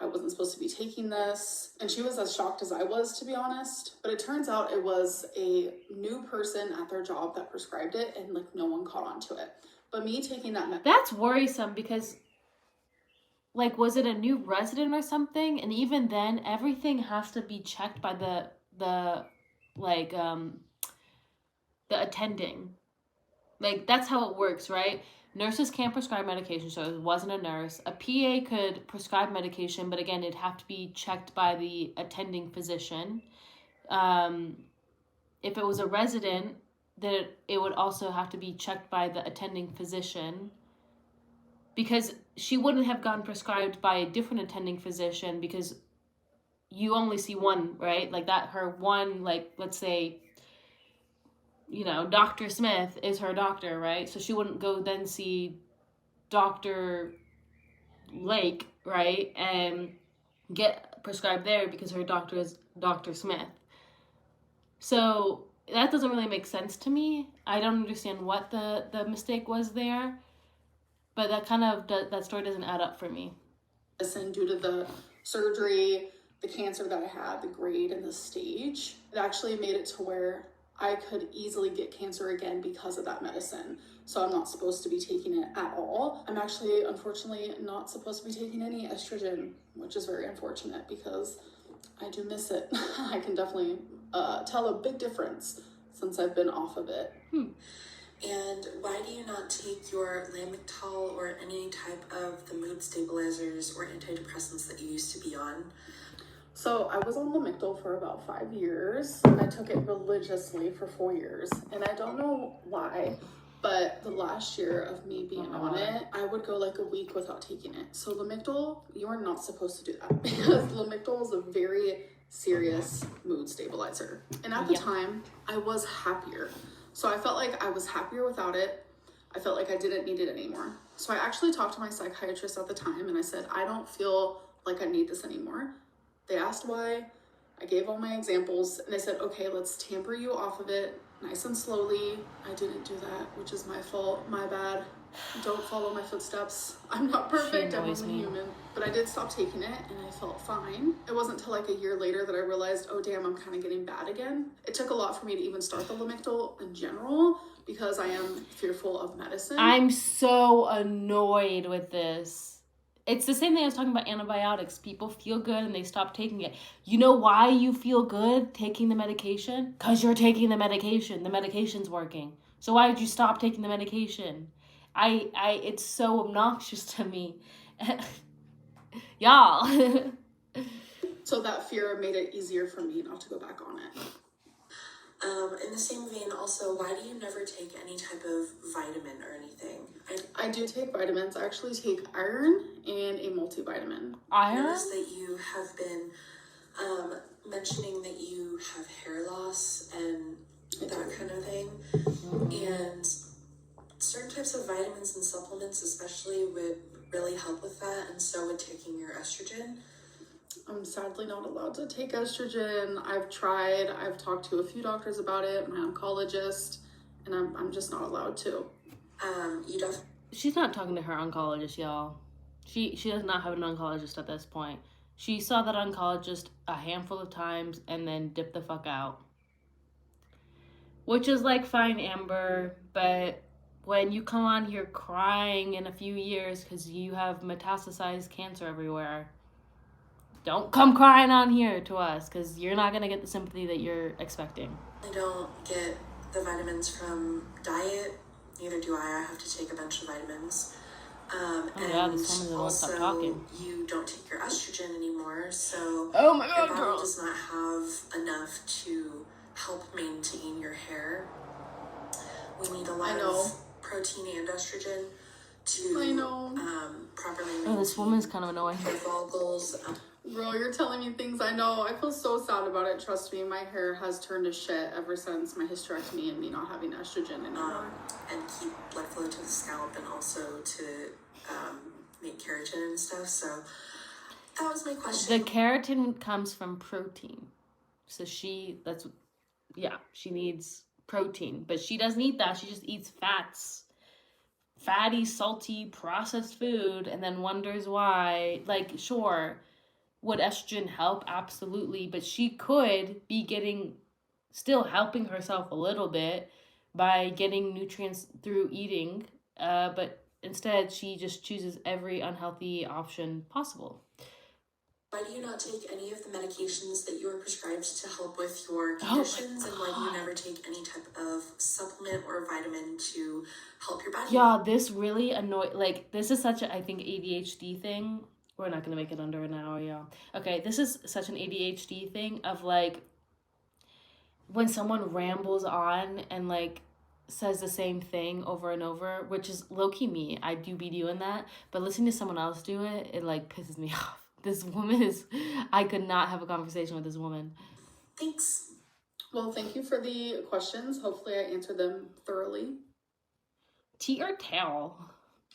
I wasn't supposed to be taking this. And she was as shocked as I was, to be honest. But it turns out it was a new person at their job that prescribed it, and like no one caught on to it. But me taking that that's worrisome, because like, was it a new resident or something? And even then, everything has to be checked by the attending. Like, that's how it works, right? Nurses can't prescribe medication, so it wasn't a nurse. A PA could prescribe medication, but again, it'd have to be checked by the attending physician. If it was a resident, then it would also have to be checked by the attending physician, because she wouldn't have gotten prescribed by a different attending physician, because you only see one, right? Like that, her one, like, let's say, you know, Dr. Smith is her doctor, right? So she wouldn't go then see Dr. Lake, right? And get prescribed there because her doctor is Dr. Smith. So that doesn't really make sense to me. I don't understand what the mistake was there. But that story doesn't add up for me. And due to the surgery, the cancer that I had, the grade and the stage, it actually made it to where I could easily get cancer again because of that medicine. So I'm not supposed to be taking it at all. I'm actually, unfortunately, not supposed to be taking any estrogen, which is very unfortunate because I do miss it. I can definitely tell a big difference since I've been off of it. And why do you not take your Lamictal or any type of the mood stabilizers or antidepressants that you used to be on? So I was on Lamictal for about 5 years, and I took it religiously for 4 years. And I don't know why, but the last year of me being on it, I would go like a week without taking it. So Lamictal, you are not supposed to do that because Lamictal is a very serious mood stabilizer. And at the time, I was happier. So I felt like I was happier without it. I felt like I didn't need it anymore. So I actually talked to my psychiatrist at the time, and I said, I don't feel like I need this anymore. They asked why. I gave all my examples, and they said, okay, let's tamper you off of it nice and slowly. I didn't do that, which is my fault, my bad. Don't follow my footsteps. I'm not perfect, I'm only human. But I did stop taking it, and I felt fine. It wasn't until like a year later that I realized, oh damn, I'm kind of getting bad again. It took a lot for me to even start the Lamictal in general, because I am fearful of medicine. I'm so annoyed with this. It's the same thing I was talking about antibiotics. People feel good and they stop taking it. You know why you feel good taking the medication? Because you're taking the medication. The medication's working. So why did you stop taking the medication? It's so obnoxious to me. Y'all. So that fear made it easier for me not to go back on it. In the same vein, also, why do you never take any type of vitamin or anything? I do take vitamins. I actually take iron and a multivitamin. I noticed that you have been mentioning that you have hair loss and that kind of thing. And certain types of vitamins and supplements especially would really help with that, and so would taking your estrogen. I'm sadly not allowed to take estrogen. I've tried. I've talked to a few doctors about it, my oncologist, and I'm just not allowed to. She's not talking to her oncologist, y'all. She does not have an oncologist at this point. She saw that oncologist a handful of times and then dipped the fuck out. Which is like, fine, Amber, but when you come on here crying in a few years because you have metastasized cancer everywhere, don't come crying on here to us, because you're not going to get the sympathy that you're expecting. I don't get the vitamins from diet. Neither do I. I have to take a bunch of vitamins. And this woman won't stop also, talking. you don't take your estrogen anymore, so oh my God, your body girl. does not have enough to help maintain your hair. We need a lot of protein and estrogen to properly maintain this woman's kind of annoying. their fall goals. Girl, you're telling me things I know. I feel so sad about it. Trust me, my hair has turned to shit ever since my hysterectomy and me not having estrogen anymore. And keep blood flow to the scalp and also to make keratin and stuff. So that was my question. The keratin comes from protein. So she needs protein. But she doesn't eat that. She just eats fats. Fatty, salty, processed food, and then wonders why. Like, sure, would estrogen help? Absolutely. But she could be still helping herself a little bit by getting nutrients through eating. But instead, she just chooses every unhealthy option possible. Why do you not take any of the medications that you were prescribed to help with your conditions? And why do you never take any type of supplement or vitamin to help your body? Yeah, this really this is such a, I think, ADHD thing. We're not going to make it under an hour, y'all. Okay, this is such an ADHD thing of, like, when someone rambles on and, like, says the same thing over and over, which is low-key me. I do be doing that. But listening to someone else do it, it, like, pisses me off. This woman I could not have a conversation with this woman. Thanks. Well, thank you for the questions. Hopefully I answered them thoroughly. Tea or tail? All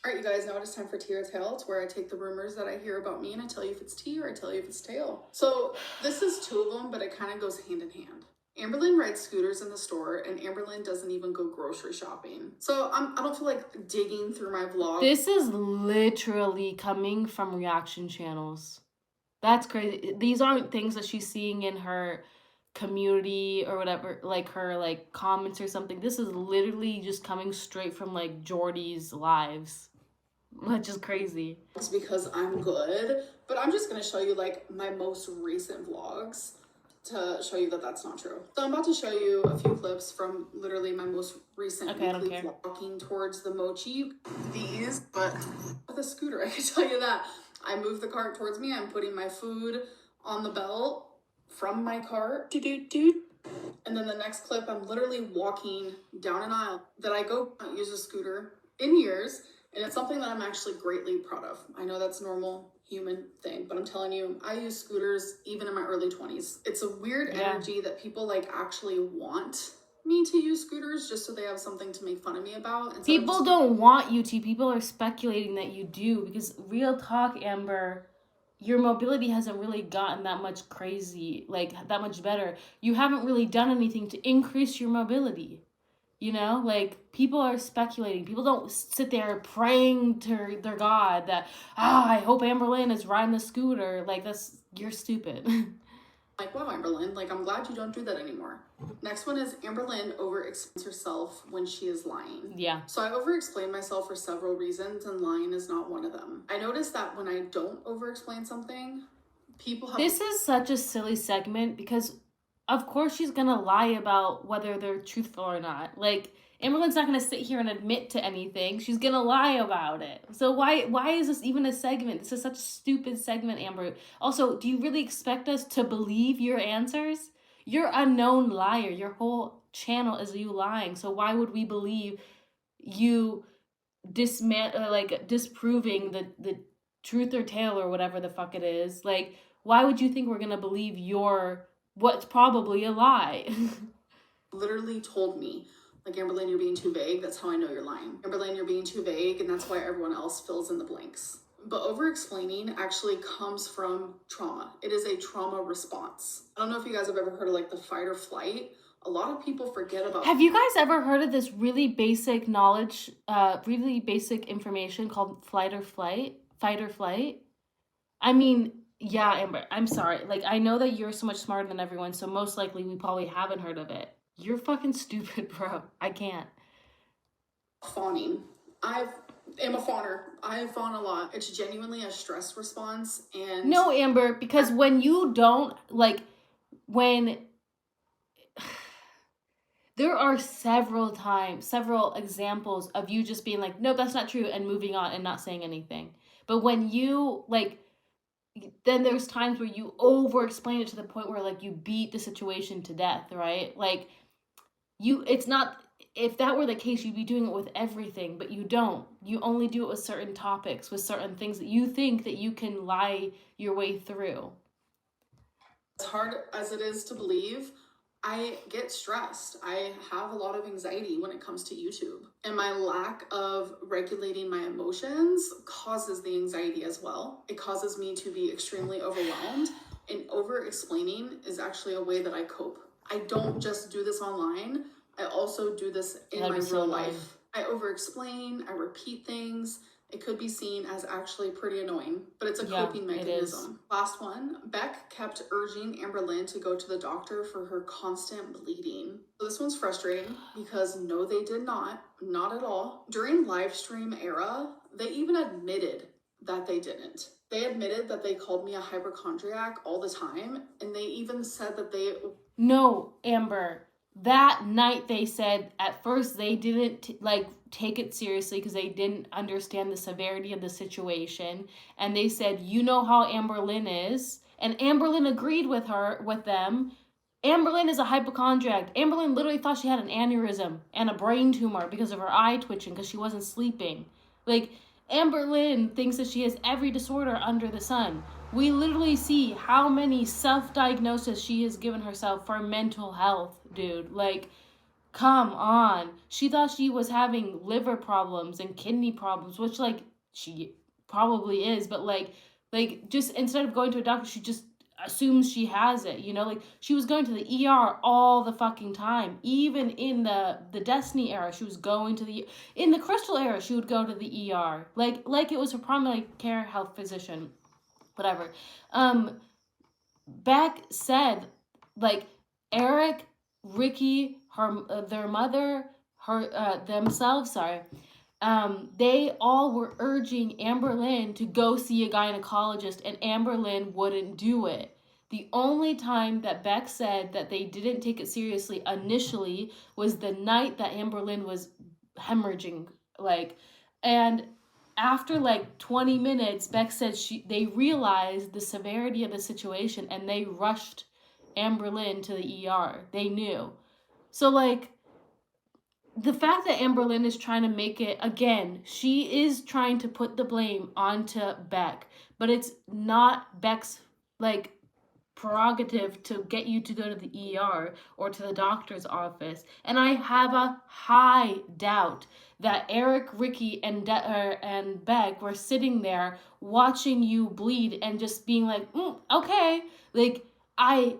right, you guys, now it's time for tea or tail. It's where I take the rumors that I hear about me and I tell you if it's tea or I tell you if it's tail. So this is two of them, but it kind of goes hand in hand. Amberlynn rides scooters in the store, and Amberlynn doesn't even go grocery shopping. So I don't feel like digging through my vlog. This is literally coming from reaction channels. That's crazy. These aren't things that she's seeing in her community or whatever, like her like comments or something. This is literally just coming straight from like Jordy's lives, which is crazy. It's because I'm good, but I'm just gonna show you like my most recent vlogs to show you that that's not true. So I'm about to show you a few clips from literally my most recent weekly walking towards the mochi. These, but with a scooter, I can tell you that. I move the cart towards me. I'm putting my food on the belt from my cart. And then the next clip, I'm literally walking down an aisle that I go use a scooter in years. And it's something that I'm actually greatly proud of. I know that's normal human thing, but I'm telling you, I use scooters even in my early 20s. It's a weird energy that people like actually want me to use scooters just so they have something to make fun of me about. People don't want you to. People are speculating that you do, because real talk, Amber, your mobility hasn't really gotten that much crazy, like that much better. You haven't really done anything to increase your mobility. You know, like, people are speculating. People don't sit there praying to their God that, I hope Amberlynn is riding the scooter. Like, you're stupid. Like, wow, Amberlynn, like, I'm glad you don't do that anymore. Next one is Amberlynn over-explains herself when she is lying. Yeah. So I over-explain myself for several reasons, and lying is not one of them. I noticed that when I don't over-explain something, people have... This is such a silly segment because... Of course she's going to lie about whether they're truthful or not. Like, Amberlynn's not going to sit here and admit to anything. She's going to lie about it. So why is this even a segment? This is such a stupid segment, Amber. Also, do you really expect us to believe your answers? You're a known liar. Your whole channel is you lying. So why would we believe you disproving the truth or tale or whatever the fuck it is? Like, why would you think we're going to believe what's probably a lie? Literally told me, like, Amberlynn, you're being too vague. That's how I know you're lying. Amberlynn, you're being too vague, and that's why everyone else fills in the blanks. But over-explaining actually comes from trauma. It is a trauma response. I don't know if you guys have ever heard of, like, the fight or flight. A lot of people forget about... Have you guys ever heard of this really basic knowledge, really basic information called fight or flight? I mean... Yeah, Amber, I'm sorry. Like, I know that you're so much smarter than everyone, so most likely we probably haven't heard of it. You're fucking stupid, bro. I can't. Fawning. I am a fawner. I fawn a lot. It's genuinely a stress response, and... No, Amber, because when you don't, like, when... There are several examples of you just being like, no, that's not true, and moving on and not saying anything. But when you, like... Then there's times where you over-explain it to the point where, like, you beat the situation to death, right? Like, it's not if that were the case, you'd be doing it with everything, but you don't. You only do it with certain topics, with certain things that you think that you can lie your way through. As hard as it is to believe, I get stressed. I have a lot of anxiety when it comes to YouTube. And my lack of regulating my emotions causes the anxiety as well. It causes me to be extremely overwhelmed. And over-explaining is actually a way that I cope. I don't just do this online. I also do this in my real life. I over-explain, I repeat things. It could be seen as actually pretty annoying, but it's a coping mechanism. Last one, Beck kept urging Amberlynn to go to the doctor for her constant bleeding. So this one's frustrating because no, they did not at all. During live stream era, they even admitted that they didn't. They admitted that they called me a hypochondriac all the time, and they even said that they... No, Amber. That night they said at first they didn't take it seriously because they didn't understand the severity of the situation. And they said, you know how Amberlynn is. And Amberlynn agreed with them. Amberlynn is a hypochondriac. Amberlynn literally thought she had an aneurysm and a brain tumor because of her eye twitching because she wasn't sleeping. Like, Amberlynn thinks that she has every disorder under the sun. We literally see how many self-diagnoses she has given herself for mental health, dude. Like, come on. She thought she was having liver problems and kidney problems, which, like, she probably is. But, like just instead of going to a doctor, she just assumes she has it, you know? Like, she was going to the ER all the fucking time. Even in the Destiny era, she was going to in the Crystal era, she would go to the ER. Like it was her primary care health physician. Whatever. Beck said, like, Eric, Ricky, their mother, themselves, they all were urging Amberlynn to go see a gynecologist, and Amberlynn wouldn't do it. The only time that Beck said that they didn't take it seriously initially was the night that Amberlynn was hemorrhaging, and after 20 minutes, Beck said they realized the severity of the situation and they rushed Amberlynn to the ER. They knew. So, the fact that Amberlynn is trying to make it, again, she is trying to put the blame onto Beck, but it's not Beck's, prerogative to get you to go to the ER or to the doctor's office. And I have a high doubt that Eric, Ricky, and Beck were sitting there watching you bleed and just being like, okay. I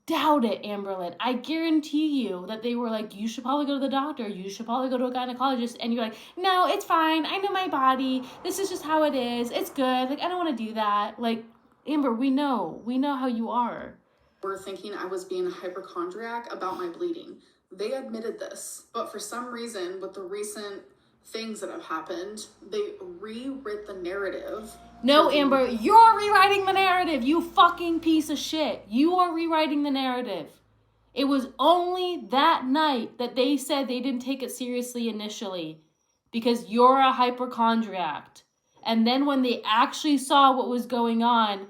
doubt it, Amberlynn. I guarantee you that they were like, you should probably go to the doctor. You should probably go to a gynecologist. And you're like, no, it's fine. I know my body. This is just how it is. It's good. I don't want to do that. Amber, we know how you are. We're thinking I was being a hypochondriac about my bleeding. They admitted this, but for some reason, with the recent things that have happened, they rewrit the narrative. No, Amber, you're rewriting the narrative, you fucking piece of shit. You are rewriting the narrative. It was only that night that they said they didn't take it seriously initially because you're a hypochondriac. And then when they actually saw what was going on,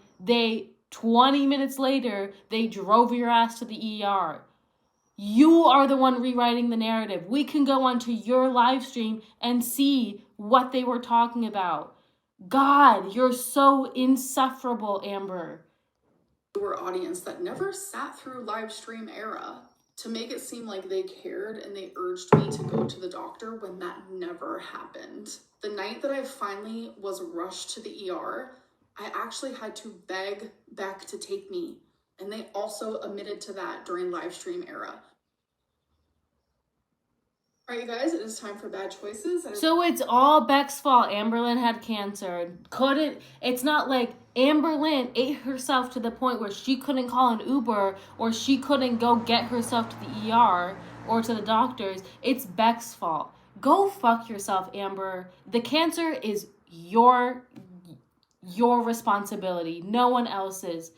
20 minutes later, they drove your ass to the ER. You are the one rewriting the narrative. We can go onto your live stream and see what they were talking about. God, you're so insufferable, Amber. Your audience that never sat through live stream era to make it seem like they cared and they urged me to go to the doctor when that never happened. The night that I finally was rushed to the ER, I actually had to beg Beck to take me. And they also admitted to that during live stream era. All right, you guys, it is time for bad choices. So it's all Beck's fault. Amberlynn had cancer. It's not like Amberlynn ate herself to the point where she couldn't call an Uber or she couldn't go get herself to the ER or to the doctors. It's Beck's fault. Go fuck yourself, Amber. The cancer is your responsibility. No one else's.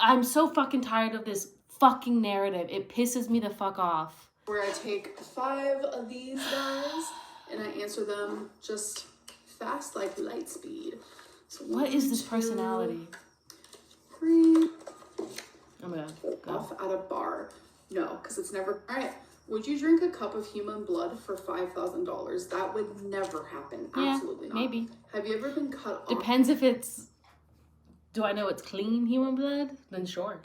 I'm so fucking tired of this fucking narrative. It pisses me the fuck off. Where I take 5 of these guys and I answer them just fast like light speed. So what is this personality? 3. Oh my god. Go. Off at a bar. No, because it's never... All right. Would you drink a cup of human blood for $5,000? That would never happen. Absolutely not. Maybe. Have you ever been cut off? Depends if it's... Do I know it's clean human blood? Then sure.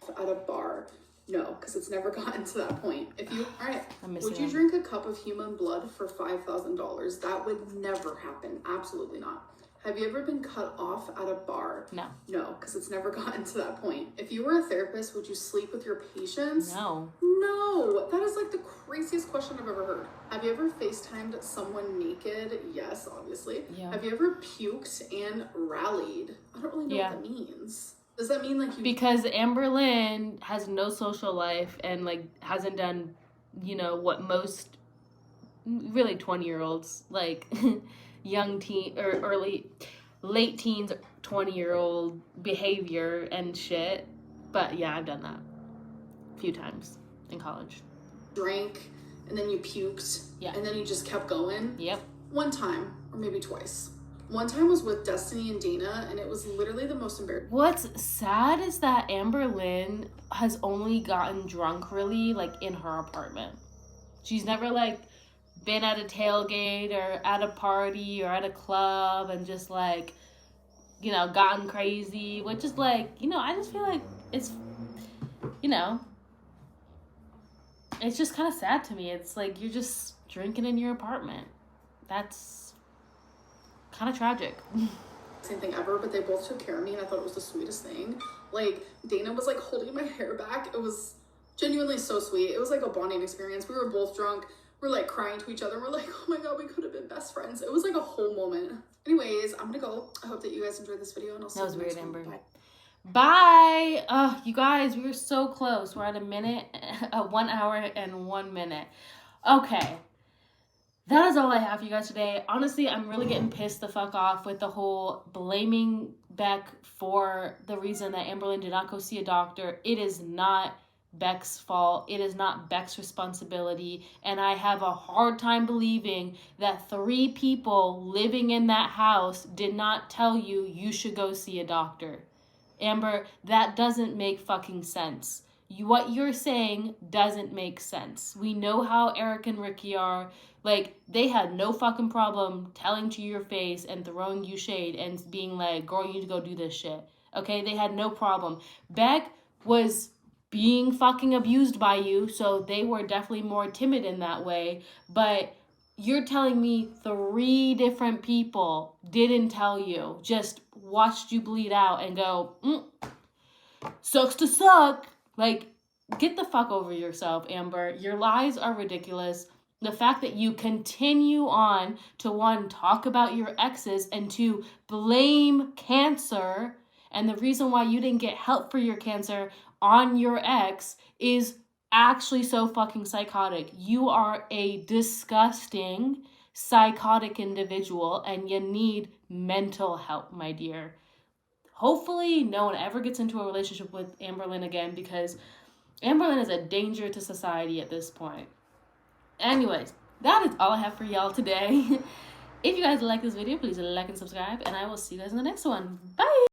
At a bar? No, because it's never gotten to that point. If you... All right. Would you them. drink a cup of human blood for $5,000? That would never happen. Absolutely not. Have you ever been cut off at a bar? No. No, because it's never gotten to that point. If you were a therapist, would you sleep with your patients? No. No. That is like the craziest question I've ever heard. Have you ever FaceTimed someone naked? Yes, obviously. Yeah. Have you ever puked and rallied? I don't really know what that means. Does that mean like you... Because Amberlynn has no social life and like hasn't done, you know, what most really 20-year-olds like young teen or late teens, 20-year-old behavior and shit. But yeah, I've done that a few times in college. Drank and then you puked. Yeah. And then you just kept going. Yep. One time or maybe twice. One time was with Destiny and Dana, and it was literally the most embarrassing. What's sad is that Amberlynn has only gotten drunk really like in her apartment. She's never like been at a tailgate or at a party or at a club and just like, you know, gotten crazy, which is like, you know, I just feel like it's, you know, it's just kind of sad to me. It's like you're just drinking in your apartment. That's kind of tragic. Same thing ever, but they both took care of me and I thought it was the sweetest thing. Like, Dana was like holding my hair back. It was genuinely so sweet. It was like a bonding experience. We were both drunk. We're like crying to each other. We're like, oh my god, we could have been best friends. It was like a whole moment. Anyways, I'm gonna go. I hope that you guys enjoyed this video and I'll see you next That was one. weird, Amber. Bye. Bye. Oh, you guys, we were so close. We're at 1 hour and 1 minute. Okay. That is all I have for you guys today. Honestly, I'm really getting pissed the fuck off with the whole blaming Beck for the reason that Amberlynn did not go see a doctor. It is not Beck's fault. It is not Beck's responsibility. And I have a hard time believing that 3 people living in that house did not tell you you should go see a doctor. Amber, that doesn't make fucking sense. What you're saying doesn't make sense. We know how Eric and Ricky are. Like, they had no fucking problem telling to your face and throwing you shade and being like, girl, you need to go do this shit. Okay? They had no problem. Beck was being fucking abused by you, so they were definitely more timid in that way. But you're telling me 3 different people didn't tell you, just watched you bleed out and go, sucks to suck. Like, get the fuck over yourself, Amber. Your lies are ridiculous. The fact that you continue on to 1, talk about your exes and 2, blame cancer and the reason why you didn't get help for your cancer on your ex is actually so fucking psychotic. You are a disgusting, psychotic individual and you need mental help, my dear. Hopefully no one ever gets into a relationship with Amberlynn again because Amberlynn is a danger to society at this point. Anyways, that is all I have for y'all today. If you guys like this video, please like and subscribe, and I will see you guys in the next one. Bye!